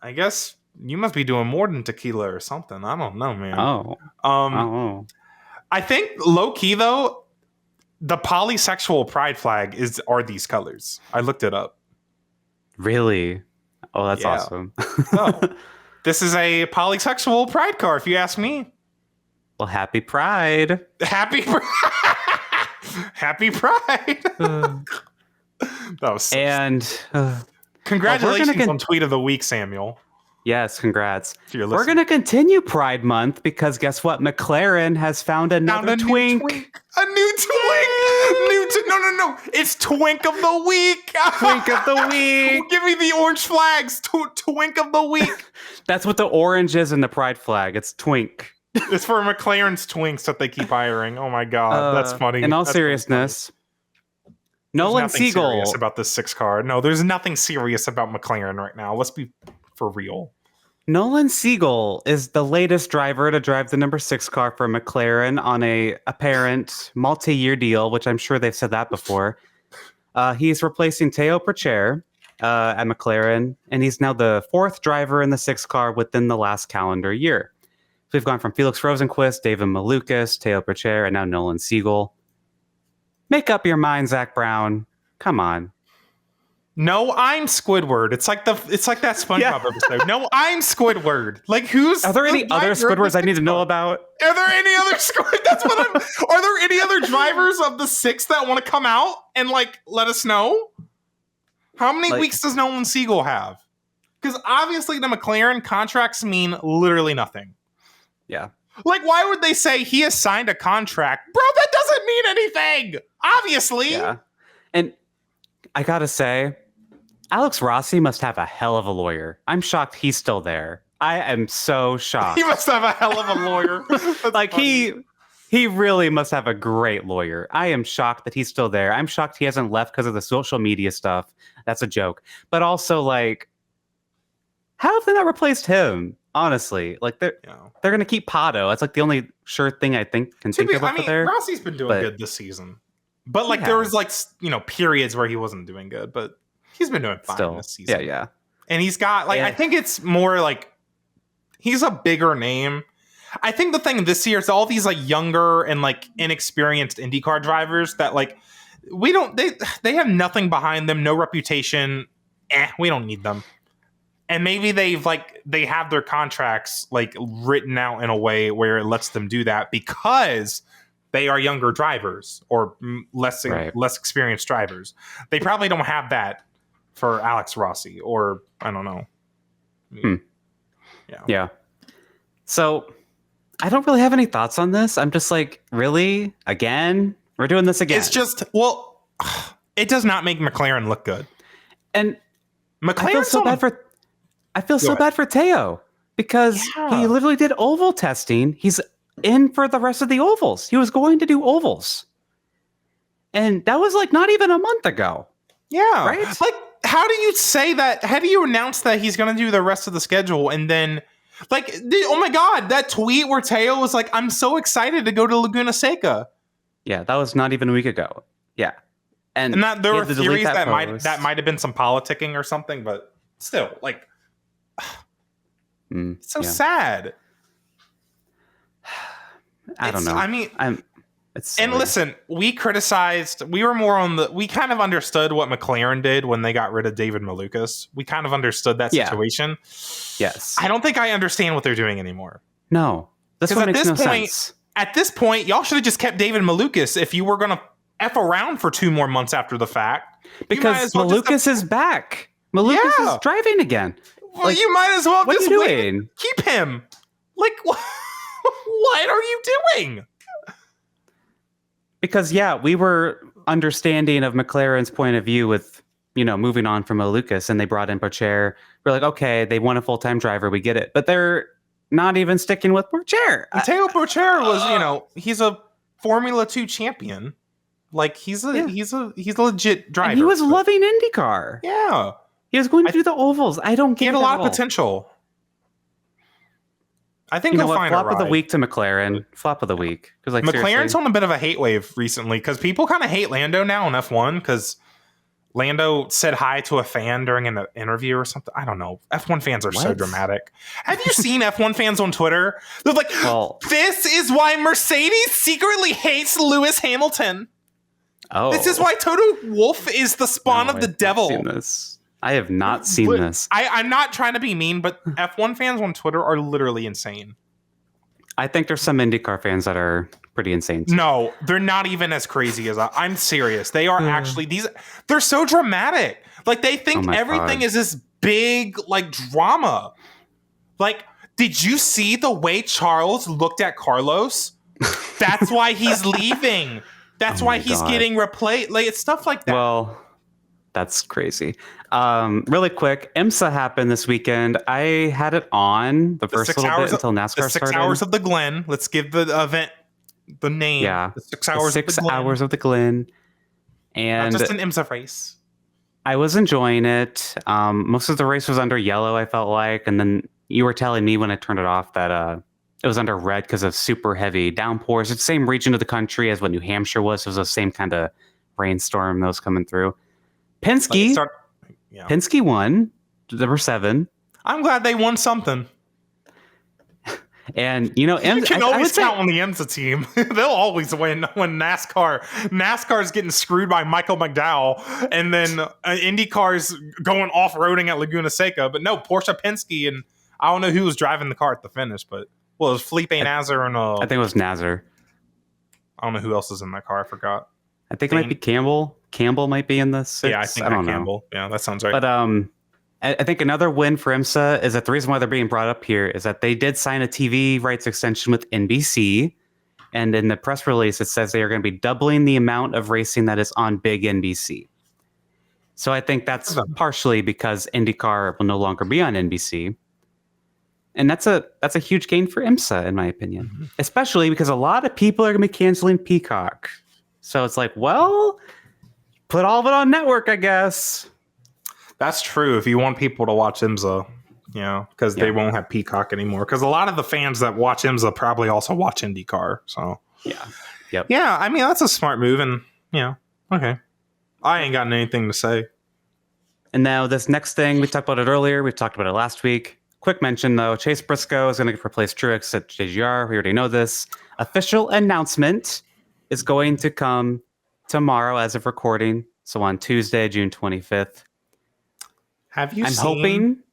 I guess you must be doing more than tequila or something. I don't know, man. I think low key though, the polysexual pride flag are these colors. I looked it up. Really? Oh, that's awesome. Oh. This is a polysexual pride car, if you ask me. Well, happy Pride. Happy Pride. That was so congratulations on Tweet of the Week, Samuel. Yes, congrats. We're going to continue Pride Month because guess what? McLaren has found another twink. A new twink. No. It's Twink of the Week. Twink of the Week. Give me the orange flags. Twink of the Week. That's what the orange is in the Pride flag. It's twink. It's for McLaren's twinks that they keep hiring. Oh my God. That's funny. In all seriousness, Nolan Siegel. Serious about this 6 car. No, there's nothing serious about McLaren right now. Let's be for real. Nolan Siegel is the latest driver to drive the number 6 car for McLaren on a apparent multi-year deal, which I'm sure they've said that before. He's replacing Teo Pourchaire at McLaren, and he's now the 4th driver in the 6 car within the last calendar year. So we've gone from Felix Rosenqvist, David Malukas, Teo Pourchaire, and now Nolan Siegel. Make up your mind, Zach Brown. Come on. No, I'm Squidward. It's like that SpongeBob episode. No, I'm Squidward. Like, who's? Are there any other Squidwards I need to know about? Are there any other Squid? That's what I'm. Are there any other drivers of the 6 that want to come out and like let us know? How many weeks does Nolan Siegel have? Because obviously the McLaren contracts mean literally nothing. Yeah. Like, why would they say he has signed a contract? Bro, that doesn't mean anything. Obviously. Yeah. And I gotta say, Alex Rossi must have a hell of a lawyer. I'm shocked he's still there. I am so shocked. He must have a hell of a lawyer. Like funny. He really must have a great lawyer. I am shocked that he's still there. I'm shocked he hasn't left because of the social media stuff. That's a joke. But also, like, how have they not replaced him? Honestly, like they're gonna keep Pato. That's like the only sure thing I think of over there. Rossi's been doing good this season, but like there was like periods where he wasn't doing good, but he's been doing fine this season. Yeah. And he's got like I think it's more like he's a bigger name. I think the thing this year is all these like younger and like inexperienced IndyCar drivers that like they have nothing behind them, no reputation. We don't need them. And maybe they have their contracts like written out in a way where it lets them do that because they are younger drivers or less experienced drivers. They probably don't have that for Alex Rossi or I don't know. Yeah. So I don't really have any thoughts on this. I'm just like, really? Again? We're doing this again. It's just, it does not make McLaren look good. And I feel so bad for Teo because he literally did oval testing. He's in for the rest of the ovals. He was going to do ovals. And that was like not even a month ago. Yeah. Right? Like, how do you say that? How do you announce that he's going to do the rest of the schedule and then like, oh my God, that tweet where Teo was like, I'm so excited to go to Laguna Seca. Yeah, that was not even a week ago. Yeah. And that there were theories that might have been some politicking or something, but still, like, It's so sad. I don't know. I mean, it's and listen, we were more on we kind of understood what McLaren did when they got rid of David Malukas. We kind of understood that situation. Yes. I don't think I understand what they're doing anymore. No. This one makes no sense. At this point, y'all should have just kept David Malukas if you were going to F around for 2 more months after the fact. Because Malukas is back. Malukas is driving again. Well, you might as well just doing? Keep him. Like, what are you doing? Because, we were understanding of McLaren's point of view with, moving on from Malukas, and they brought in Pourchaire. We're like, okay, they want a full-time driver. We get it. But they're not even sticking with Pourchaire. Matteo Pourchaire was, he's a Formula 2 champion. Like, he's a legit driver. And he was loving IndyCar. Yeah. He was going to do the ovals. I don't get it. He had a lot of potential. I think he'll find flop of the week to McLaren. Flop of the week. Because McLaren's on a bit of a hate wave recently because people kind of hate Lando now in F1 because Lando said hi to a fan during an interview or something. I don't know. F1 fans are so dramatic. Have you seen F1 fans on Twitter? They're like, this is why Mercedes secretly hates Lewis Hamilton. Oh. This is why Toto Wolff is the spawn of the devil. I have not seen this. I'm not trying to be mean, but F1 fans on Twitter are literally insane. I think there's some IndyCar fans that are pretty insane too. No, they're not even as crazy as I'm serious. They are actually they're so dramatic. Like they think everything is this big like drama. Like, did you see the way Charles looked at Carlos? That's why he's leaving. That's why he's getting replaced. Like it's stuff like that. Well, that's crazy. Really quick, IMSA happened this weekend. I had it on the first little bit until NASCAR started. 6 hours of the Glen. Let's give the event the name. Yeah, the 6 hours. 6 hours of the Glen. And not just an IMSA race. I was enjoying it. Most of the race was under yellow, I felt like, and then you were telling me when I turned it off that it was under red because of super heavy downpours. It's the same region of the country as what New Hampshire was. So it was the same kind of rainstorm that was coming through. Penske won, number 7. I'm glad they won something. And you can always count on the IMSA team. They'll always win when NASCAR's getting screwed by Michael McDowell, and then IndyCar's going off-roading at Laguna Seca. But no, Porsche Penske, and I don't know who was driving the car at the finish, but it was Felipe Nasr and I think it was Nasr. I don't know who else is in that car. I forgot. I think it might be Campbell. Campbell might be in the 6. Yeah, I think Campbell. Yeah, that sounds right. But I think another win for IMSA is that the reason why they're being brought up here is that they did sign a TV rights extension with NBC. And in the press release, it says they are going to be doubling the amount of racing that is on big NBC. So I think that's partially because IndyCar will no longer be on NBC. And that's a huge gain for IMSA, in my opinion, especially because a lot of people are going to be canceling Peacock. So it's like, well, put all of it on network, I guess. That's true. If you want people to watch IMSA, because they won't have Peacock anymore. Because a lot of the fans that watch IMSA probably also watch IndyCar. So yeah. I mean, that's a smart move, and okay. I ain't got anything to say. And now this next thing, we talked about it earlier. We talked about it last week. Quick mention though, Chase Briscoe is going to replace Truex at JGR. We already know this. Official announcement is going to come tomorrow as of recording. So on Tuesday, June 25th. Have you seen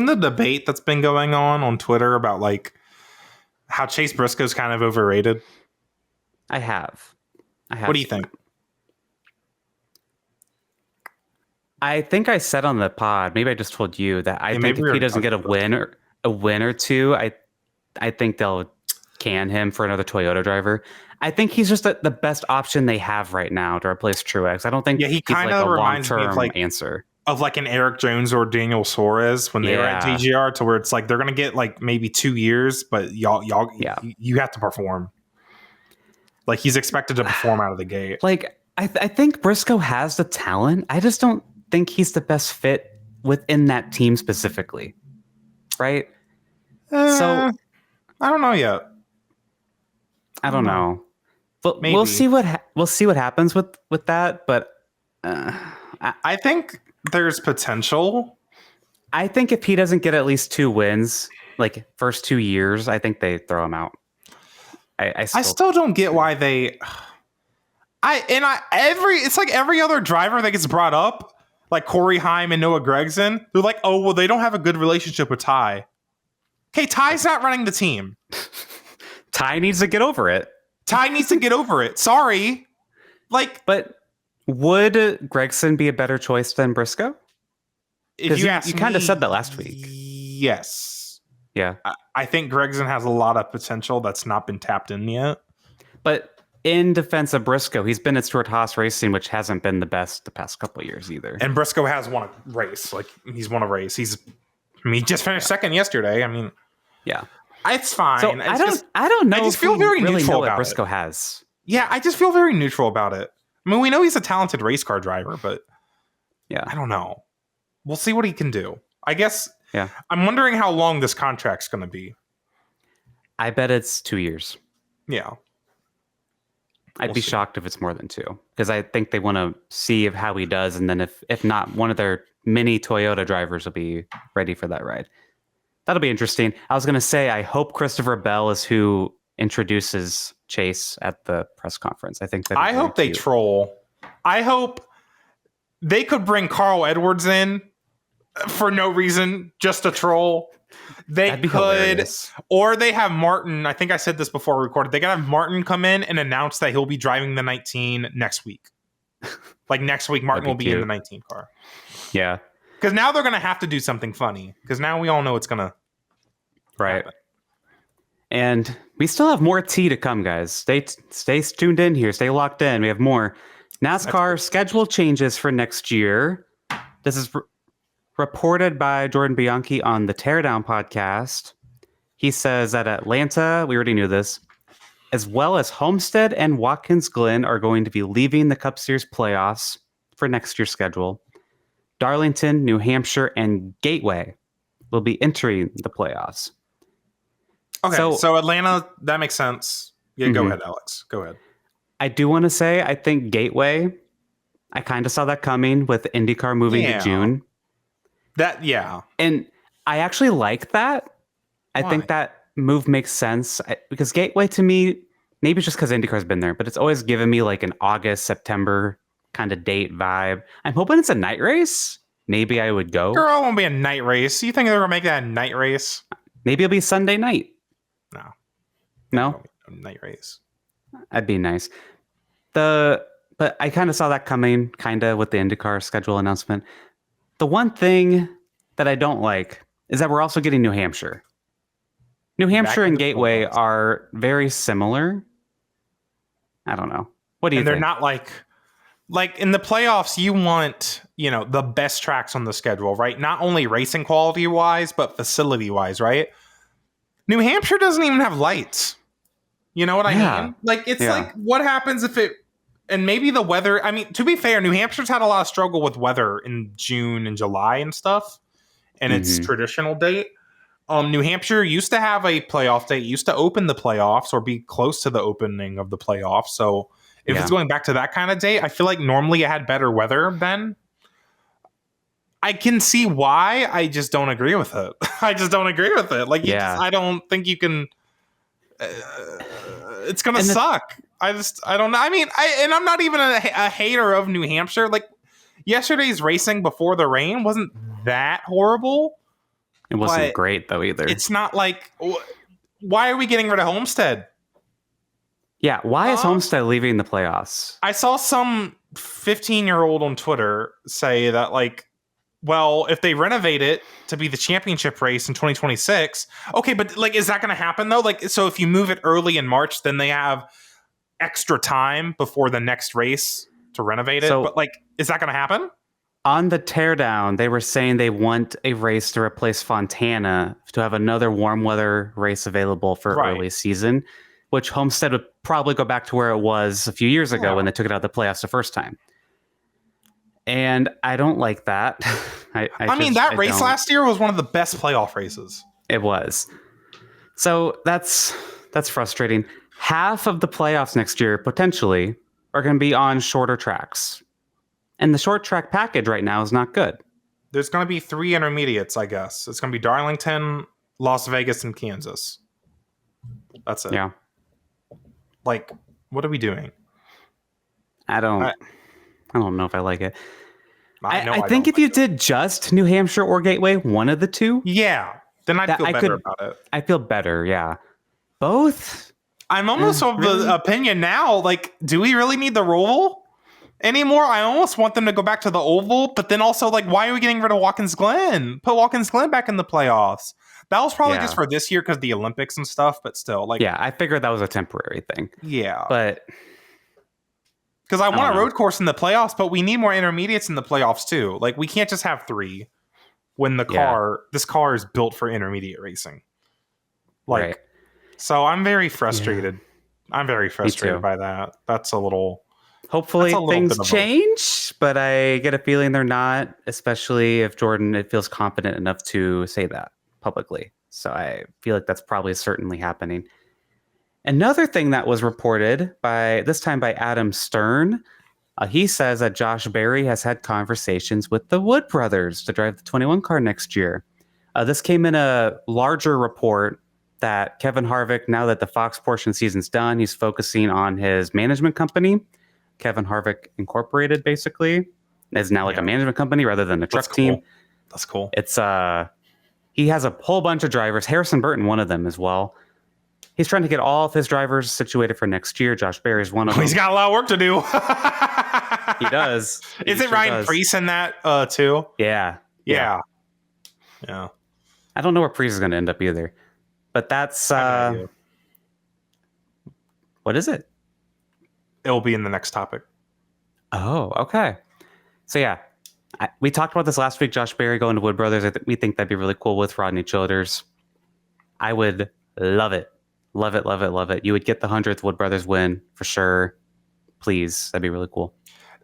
the debate that's been going on Twitter about like how Chase Briscoe's kind of overrated? I have. What do you think? I think I said on the pod, maybe I just told you that I think if he doesn't get a win or two, I think they'll can him for another Toyota driver. I think he's just the best option they have right now to replace Truex. I don't think he kind of reminds me of like answer of like an Eric Jones or Daniel Suarez when they were at DGR, to where it's like they're gonna get like maybe 2 years, but you have to perform. Like he's expected to perform out of the gate. Like I think Briscoe has the talent. I just don't think he's the best fit within that team specifically, right? So I don't know yet. I don't know. But we'll see what happens with that. But I think there's potential. I think if he doesn't get at least 2 wins, like first 2 years, I think they throw him out. I still don't get why they. It's like every other driver that gets brought up, like Corey Heim and Noah Gragson, they're like, oh well, they don't have a good relationship with Ty. Okay, Ty's not running the team. Ty needs to get over it. Ty needs to get over it. Sorry, but would Gragson be a better choice than Briscoe? If you ask you kind of said that last week. Yes. Yeah. I think Gragson has a lot of potential that's not been tapped in yet. But in defense of Briscoe, he's been at Stuart Haas Racing, which hasn't been the best the past couple of years either. And Briscoe has won a race. Like, he's won a race. He just finished second yesterday. I mean, yeah, it's fine. So I don't know. I just feel very really neutral know about what Briscoe it. has. Yeah, I just feel very neutral about it. I mean, we know he's a talented race car driver, but yeah, I don't know. We'll see what he can do. I guess. Yeah. I'm wondering how long this contract's going to be. I bet it's 2 years. Yeah. I'd be shocked if it's more than 2, because I think they want to see how he does, and then if not, one of their mini Toyota drivers will be ready for that ride. That'll be interesting. I was going to say, I hope Christopher Bell is who introduces Chase at the press conference. I think that. I hope they troll. I hope they could bring Carl Edwards in for no reason, just a troll. They could, hilarious. Or they have Martin. I think I said this before we recorded. They gotta have Martin come in and announce that he'll be driving the 19 next week. Like next week, Martin will be in the 19 car. Yeah, because now they're gonna have to do something funny. Because now we all know it's gonna happen. And we still have more tea to come, guys. Stay tuned in here. Stay locked in. We have more NASCAR schedule changes for next year. This is reported by Jordan Bianchi on the Teardown podcast. He says that Atlanta, we already knew this, as well as Homestead and Watkins Glen are going to be leaving the Cup Series playoffs for next year's schedule. Darlington, New Hampshire, and Gateway will be entering the playoffs. Okay, so Atlanta, that makes sense. Yeah, Go ahead, Alex. Go ahead. I do want to say, I think Gateway, I kind of saw that coming with IndyCar moving to June. And I actually like that. I think that move makes sense because Gateway to me, maybe it's just because IndyCar's been there, but it's always given me like an August, September kind of date vibe. I'm hoping it's a night race. Maybe I would go. Girl, it won't be a night race. You think they're going to make that a night race? Maybe it'll be Sunday night. No? Night race. That'd be nice. But I kind of saw that coming, kind of with the IndyCar schedule announcement. The one thing that I don't like is that we're also getting New Hampshire. New Hampshire and Gateway are very similar. I don't know. What do you think? And they're not like in the playoffs, you want, the best tracks on the schedule, right? Not only racing quality wise, but facility wise, right? New Hampshire doesn't even have lights. You know what I mean? Like, it's like, what happens if it, and maybe the weather, I mean, to be fair, New Hampshire's had a lot of struggle with weather in June and July and stuff, and its traditional date. New Hampshire used to have a playoff date, used to open the playoffs or be close to the opening of the playoffs. So if it's going back to that kind of date, I feel like normally it had better weather then. I can see why. I just don't agree with it. I just don't agree with it. Like, I don't think you can. It's gonna suck. I don't know. I mean, I'm not even a hater of New Hampshire. Like, yesterday's racing before the rain wasn't that horrible. It wasn't great though either. It's not like, why are we getting rid of Homestead? Yeah, why is Homestead leaving the playoffs? I saw some 15-year-old on Twitter say that, like, well, if they renovate it to be the championship race in 2026, okay, but like, is that going to happen though? Like, so if you move it early in March, then they have extra time before the next race to renovate it. But like, is that going to happen? On the Teardown, they were saying they want a race to replace Fontana to have another warm weather race available for early season, which Homestead would probably go back to where it was a few years ago when they took it out of the playoffs the first time. And I don't like that. I mean, that race last year was one of the best playoff races. It was. So that's frustrating. Half of the playoffs next year, potentially, are going to be on shorter tracks. And the short track package right now is not good. There's going to be 3 intermediates, I guess. It's going to be Darlington, Las Vegas, and Kansas. That's it. Yeah. Like, what are we doing? I don't know if I like it. I think if you did just New Hampshire or Gateway, one of the two. Yeah. Then I'd feel better about it. I feel better, yeah. Both? I'm almost of the opinion now, like, do we really need the Roval anymore? I almost want them to go back to the Oval, but then also, like, why are we getting rid of Watkins Glen? Put Watkins Glen back in the playoffs. That was probably just for this year because the Olympics and stuff, but still, like... Yeah, I figured that was a temporary thing. Yeah. But... Because I want a road course in the playoffs, but we need more intermediates in the playoffs, too. Like, we can't just have 3 when this car is built for intermediate racing. Like... Right. So I'm very frustrated. Yeah. I'm very frustrated by that. That's a little... Hopefully things change, but I get a feeling they're not, especially if Jordan feels confident enough to say that publicly. So I feel like that's probably certainly happening. Another thing that was reported this time by Adam Stern, he says that Josh Berry has had conversations with the Wood brothers to drive the 21 car next year. This came in a larger report that Kevin Harvick, now that the Fox portion season's done, he's focusing on his management company. Kevin Harvick Incorporated, basically, is now like a management company rather than a truck team. That's cool. It's he has a whole bunch of drivers. Harrison Burton, one of them as well. He's trying to get all of his drivers situated for next year. Josh Berry is one of them. He's got a lot of work to do. He does. Is it Ryan Preece in that too? Yeah. Yeah. I don't know where Preece is going to end up either. But that's... what is it? It'll be in the next topic. Oh, okay. So yeah, we talked about this last week. Josh Berry going to Wood Brothers. We think that'd be really cool with Rodney Childers. I would love it. Love it, love it, love it. You would get the 100th Wood Brothers win for sure. Please, that'd be really cool.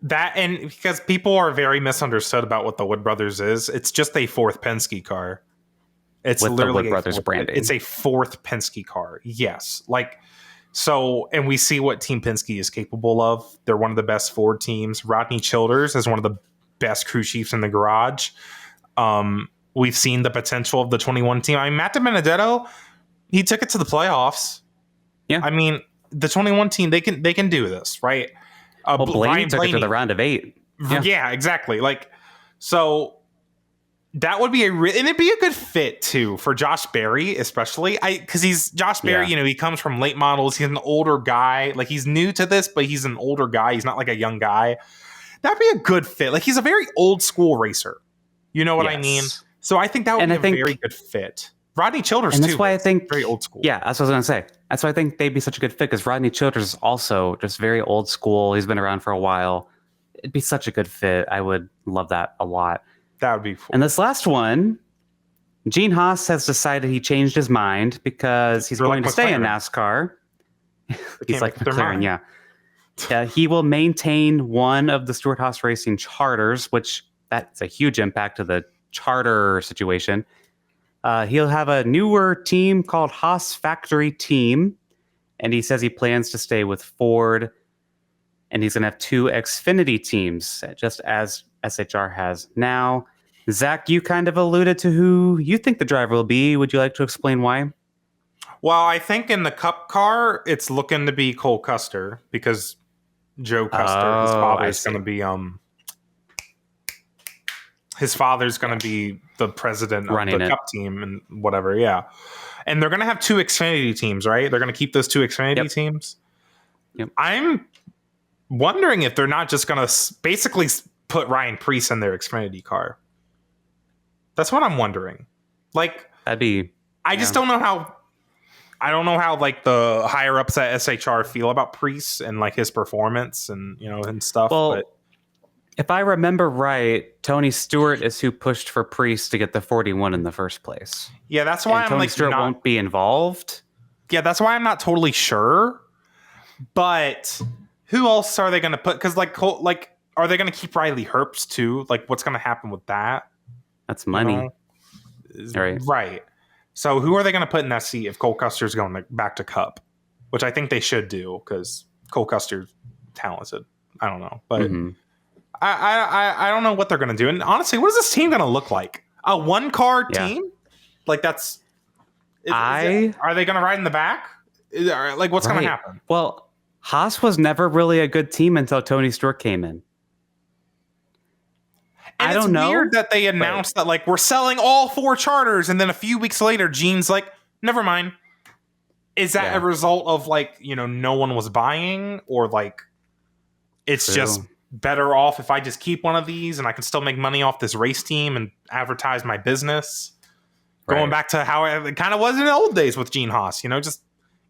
That, and because people are very misunderstood about what the Wood Brothers is, it's just a 4th Penske car. It's with literally the Wood Brothers branding. It's a 4th Penske car. Yes. Like, so, and we see what Team Penske is capable of. They're one of the best Ford teams. Rodney Childers is one of the best crew chiefs in the garage. We've seen the potential of the 21 team. I mean, Matt DiBenedetto, he took it to the playoffs. Yeah. I mean, the 21 team, they can do this, right? Blaney took it to the round of 8. Yeah, exactly. Like, so that would be and it'd be a good fit too for Josh Berry, especially because he's Josh Berry. You know, he comes from late models. He's an older guy. Like, he's new to this, but he's an older guy. He's not like a young guy. That'd be a good fit. Like, he's a very old school racer. You know what I mean? So I think that would be a very good fit. Rodney Childers, and that's why I think very old school. Yeah, that's what I was going to say. That's why I think they'd be such a good fit, because Rodney Childers is also just very old school. He's been around for a while. It'd be such a good fit. I would love that a lot. That would be cool. And this last one, Gene Haas has decided he changed his mind because he's going to stay in NASCAR. He's like McLaren, yeah. He will maintain one of the Stewart Haas Racing charters, which that's a huge impact to the charter situation. He'll have a newer team called Haas Factory Team, and he says he plans to stay with Ford, and he's going to have 2 Xfinity teams, just as SHR has now. Zach, you kind of alluded to who you think the driver will be. Would you like to explain why? Well, I think in the Cup car, it's looking to be Cole Custer, because Joe Custer, his father, is going to be his father's going to be the president of the Cup team and whatever. Yeah. And they're going to have 2 Xfinity teams, right? They're going to keep those 2 Xfinity teams. Yep. I'm wondering if they're not just going to basically put Ryan Preece in their Xfinity car. That's what I'm wondering. Like, that'd be, I just don't know how, like the higher ups at SHR feel about Preece and like his performance and, you know, and stuff. Well, but if I remember right, Tony Stewart is who pushed for Preece to get the 41 in the first place. Yeah, that's why Tony Stewart won't be involved. Yeah, that's why I'm not totally sure. But who else are they going to put? Because like, are they going to keep Riley Herbst too? Like, what's going to happen with that? That's money, right? So who are they going to put in that seat if Cole Custer's going back to Cup? Which I think they should do, because Cole Custer's talented. I don't know, but I don't know what they're going to do. And honestly, what is this team going to look like? A one-car team? Like that's... are they going to ride in the back? Like what's going to happen? Well, Haas was never really a good team until Tony Stewart came in. And I don't know. It's weird that they announced that like we're selling all 4 charters, and then a few weeks later, Gene's like, never mind. Is that a result of like, you know, no one was buying, or like it's just better off if I just keep one of these and I can still make money off this race team and advertise my business? Going back to how it kind of was in the old days with Gene Haas, you know, just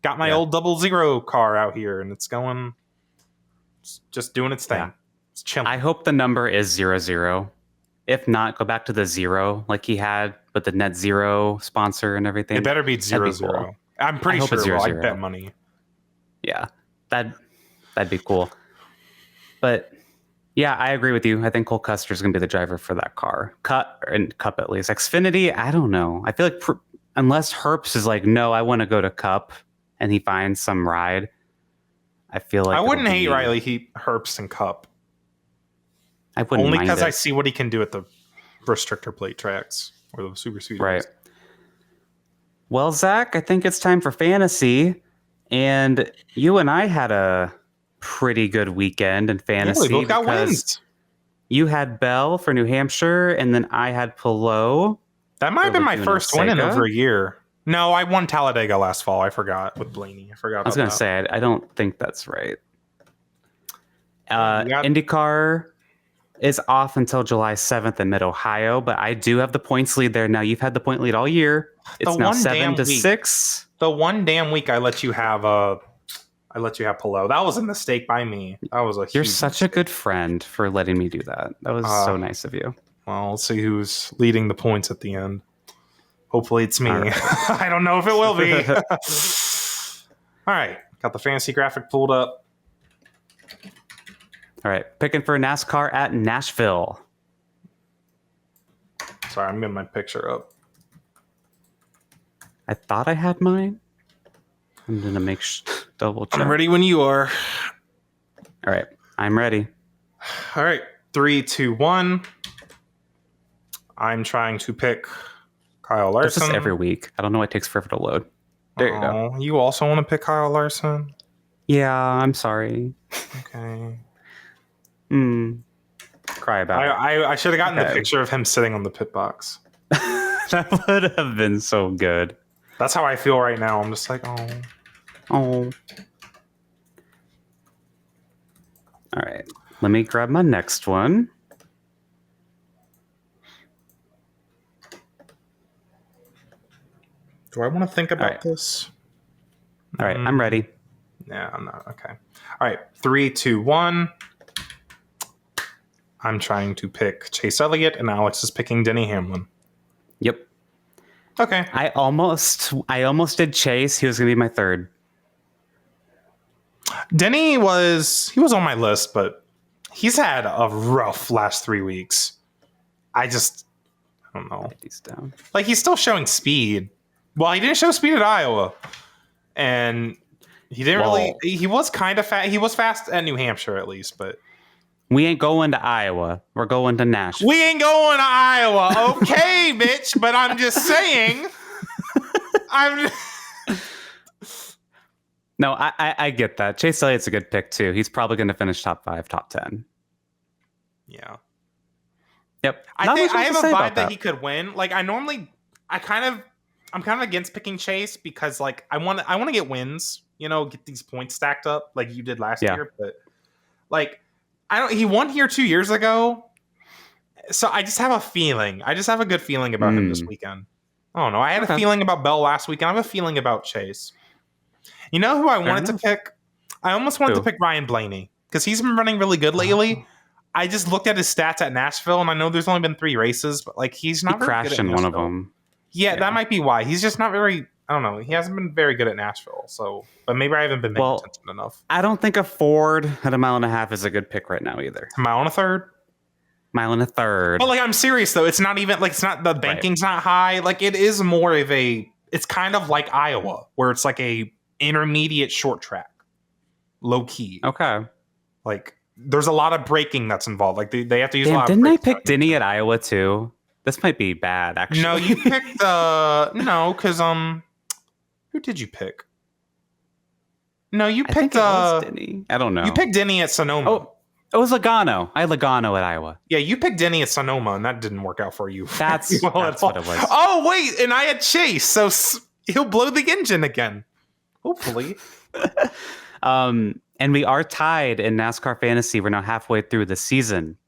got my old 00 car out here and it's going, just doing its thing. It's chilling. I hope the number is 00. If not, go back to the 0 like he had with the net zero sponsor and everything. It better be 00. Cool. I'm pretty sure it will. I bet money. Yeah, that'd be cool. But yeah, I agree with you. I think Cole Custer's going to be the driver for that car. Cup at least. Xfinity, I don't know. I feel like unless Herbst is like, no, I want to go to Cup, and he finds some ride, I feel like... I wouldn't hate Riley Herbst and Cup. I wouldn't only because I see what he can do at the restrictor plate tracks or the super speedways. Right. Well, Zach, I think it's time for fantasy, and you and I had a pretty good weekend in fantasy. Yeah, we both got wins. You had Bell for New Hampshire, and then I had Pillow. That might have been my first win in over a year. No, I won Talladega last fall. I forgot with Blaney. I was going to say, I don't think that's right. IndyCar is off until July 7th in Mid-Ohio, but I do have the points lead there. Now, you've had the point lead all year. It's now 7-6. The one damn week I let you have Pillow. That was a mistake by me. That was You're such a good friend for letting me do that. That was so nice of you. Well, let's see who's leading the points at the end. Hopefully it's me. Right. I don't know if it will be. All right. Got the fantasy graphic pulled up. All right. Picking for NASCAR at Nashville. Sorry, I'm getting my picture up. I thought I had mine. I'm going to double check. I'm ready when you are. All right. I'm ready. All right. 3, 2, 1. I'm trying to pick Kyle Larson. This is every week. I don't know why it takes forever to load. There you go. You also want to pick Kyle Larson? Yeah, I'm sorry. Okay. Cry about it. I should have gotten the picture of him sitting on the pit box. That would have been so good. That's how I feel right now. I'm just like, oh. All right. Let me grab my next one. Do I want to think about this? All right. I'm ready. Yeah, I'm not. Okay. All right. 3, 2, 1. I'm trying to pick Chase Elliott, and Alex is picking Denny Hamlin. Yep. Okay. I almost did Chase. He was going to be my third. Denny was on my list, but he's had a rough last 3 weeks. I don't know. He's down. Like, he's still showing speed. Well, he didn't show speed at Iowa. And he didn't really... He was kind of fast. He was fast at New Hampshire, at least, but... We ain't going to Iowa. We're going to Nashville. We ain't going to Iowa. Okay, bitch. But I'm just saying. No, I get that. Chase Elliott's a good pick, too. He's probably going to finish top 5, top 10. Yeah. Yep. I have a vibe that he could win. Like, I'm kind of against picking Chase because, like, I want to get wins, you know, get these points stacked up like you did last year. But, like... he won here 2 years ago. So I just have a feeling. I just have a good feeling about him this weekend. I don't know. I had a feeling about Bell last week. I have a feeling about Chase. You know who I wanted to pick? I almost wanted to pick Ryan Blaney because he's been running really good lately. I just looked at his stats at Nashville, and I know there's only been 3 races, but like he's not very good at in one of them. Yeah, that might be why. He's just not very... I don't know. He hasn't been very good at Nashville, but maybe I haven't been paying attention enough. I don't think a Ford at 1.5 miles is a good pick right now either. 1.33 miles? 1.33 miles. But like, I'm serious though. It's not even like the banking's not high. Like it is more of it's kind of like Iowa, where it's like a intermediate short track, low key. Okay. Like there's a lot of braking that's involved. Like they have to use a lot Didn't of I pick Denny at Iowa too? This might be bad, actually. No, you picked no, because who did you pick? No, you picked Denny. I don't know. You picked Denny at Sonoma. Oh, it was Logano. I had Logano at Iowa. Yeah, you picked Denny at Sonoma, and that didn't work out for you. That's what it was. Oh wait, and I had Chase, so he'll blow the engine again. Hopefully. And we are tied in NASCAR fantasy. We're now halfway through the season.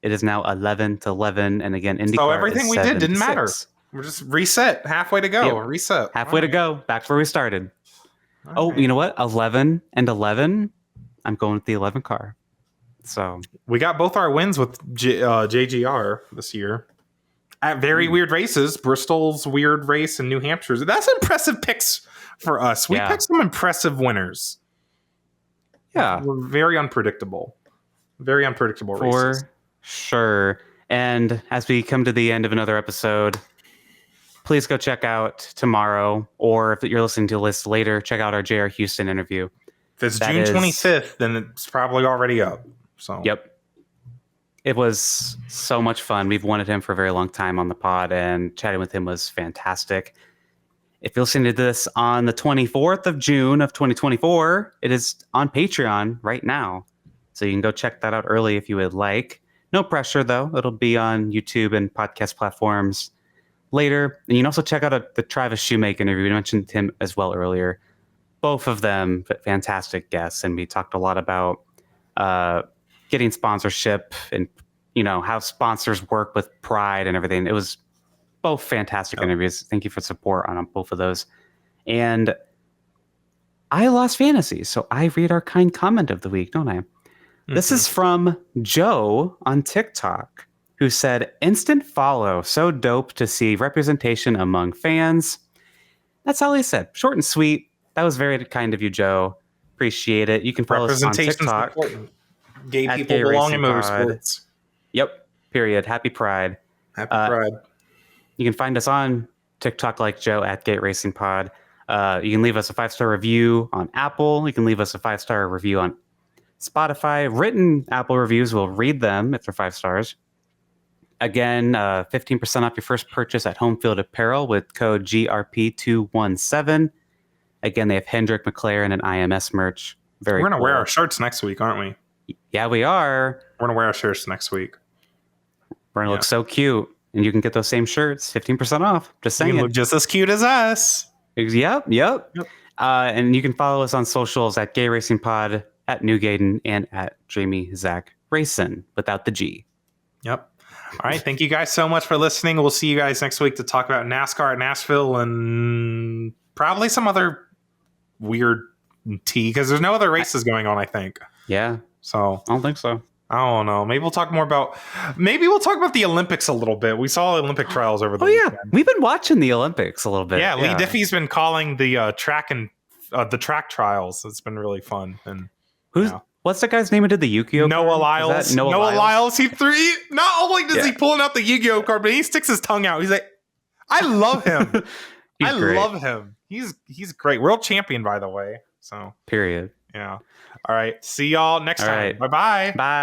It is now 11-11, and again, IndyCar. So everything we did didn't matter. We're just reset. Halfway to go. Yep. Reset. Halfway to go. Back where we started. All right. You know what? 11-11. I'm going with the 11 car. So we got both our wins with JGR this year at very weird races. Bristol's weird race and New Hampshire's. That's impressive picks for us. We picked some impressive winners. Yeah, we're very unpredictable. Very unpredictable races. For sure. And as we come to the end of another episode, please go check out tomorrow, or if you're listening to this later, check out our JR Houston interview. If it's June 25th, then it's probably already up. So yep. It was so much fun. We've wanted him for a very long time on the pod, and chatting with him was fantastic. If you're listening to this on the 24th of June of 2024, it is on Patreon right now. So you can go check that out early if you would like. No pressure, though. It'll be on YouTube and podcast platforms later. And you can also check out the Travis Shoemaker interview. We mentioned him as well earlier. Both of them fantastic guests. And we talked a lot about getting sponsorship and, how sponsors work with Pride and everything. It was both fantastic interviews. Thank you for support on both of those. And I lost fantasy, so I read our kind comment of the week, don't I? Mm-hmm. This is from Joe on TikTok, who said, "Instant follow. So dope to see representation among fans." That's all he said. Short and sweet. That was very kind of you, Joe. Appreciate it. You can follow us on TikTok. Important. Gay people belong in motorsports. Yep. Period. Happy Pride. Happy Pride. You can find us on TikTok like Joe at Gate Racing Pod. You can leave us a 5-star review on Apple. You can leave us a 5-star review on Spotify. Written Apple reviews, we'll read them if they're 5 stars. Again, 15% off your first purchase at Home Field Apparel with code GRP217. Again, they have Hendrick, McLaren, and IMS merch. We're going to wear our shirts next week, aren't we? Yeah, we are. We're going to wear our shirts next week. We're going to look so cute. And you can get those same shirts, 15% off. Just saying. You look just as cute as us. Yep. And you can follow us on socials at Gay Racing Pod, at New Gaden, and at Jamie Zack Racing without the G. Yep. All right. Thank you guys so much for listening. We'll see you guys next week to talk about NASCAR at Nashville and probably some other weird tea, because there's no other races going on, I think. Yeah. So I don't think so. I don't know. Maybe we'll talk about the Olympics a little bit. We saw Olympic trials over the weekend. We've been watching the Olympics a little bit. Yeah, Lee Diffie's been calling the track trials. It's been really fun. And what's the guy's name who did the Yu-Gi-Oh? Noah Lyles. Noah Lyles. Not only does he pulling out the Yu-Gi-Oh card, but he sticks his tongue out. He's like, I love him. Love him. He's great. World champion, by the way. So period. Yeah. All right. See y'all next time. Right. Bye-bye. Bye.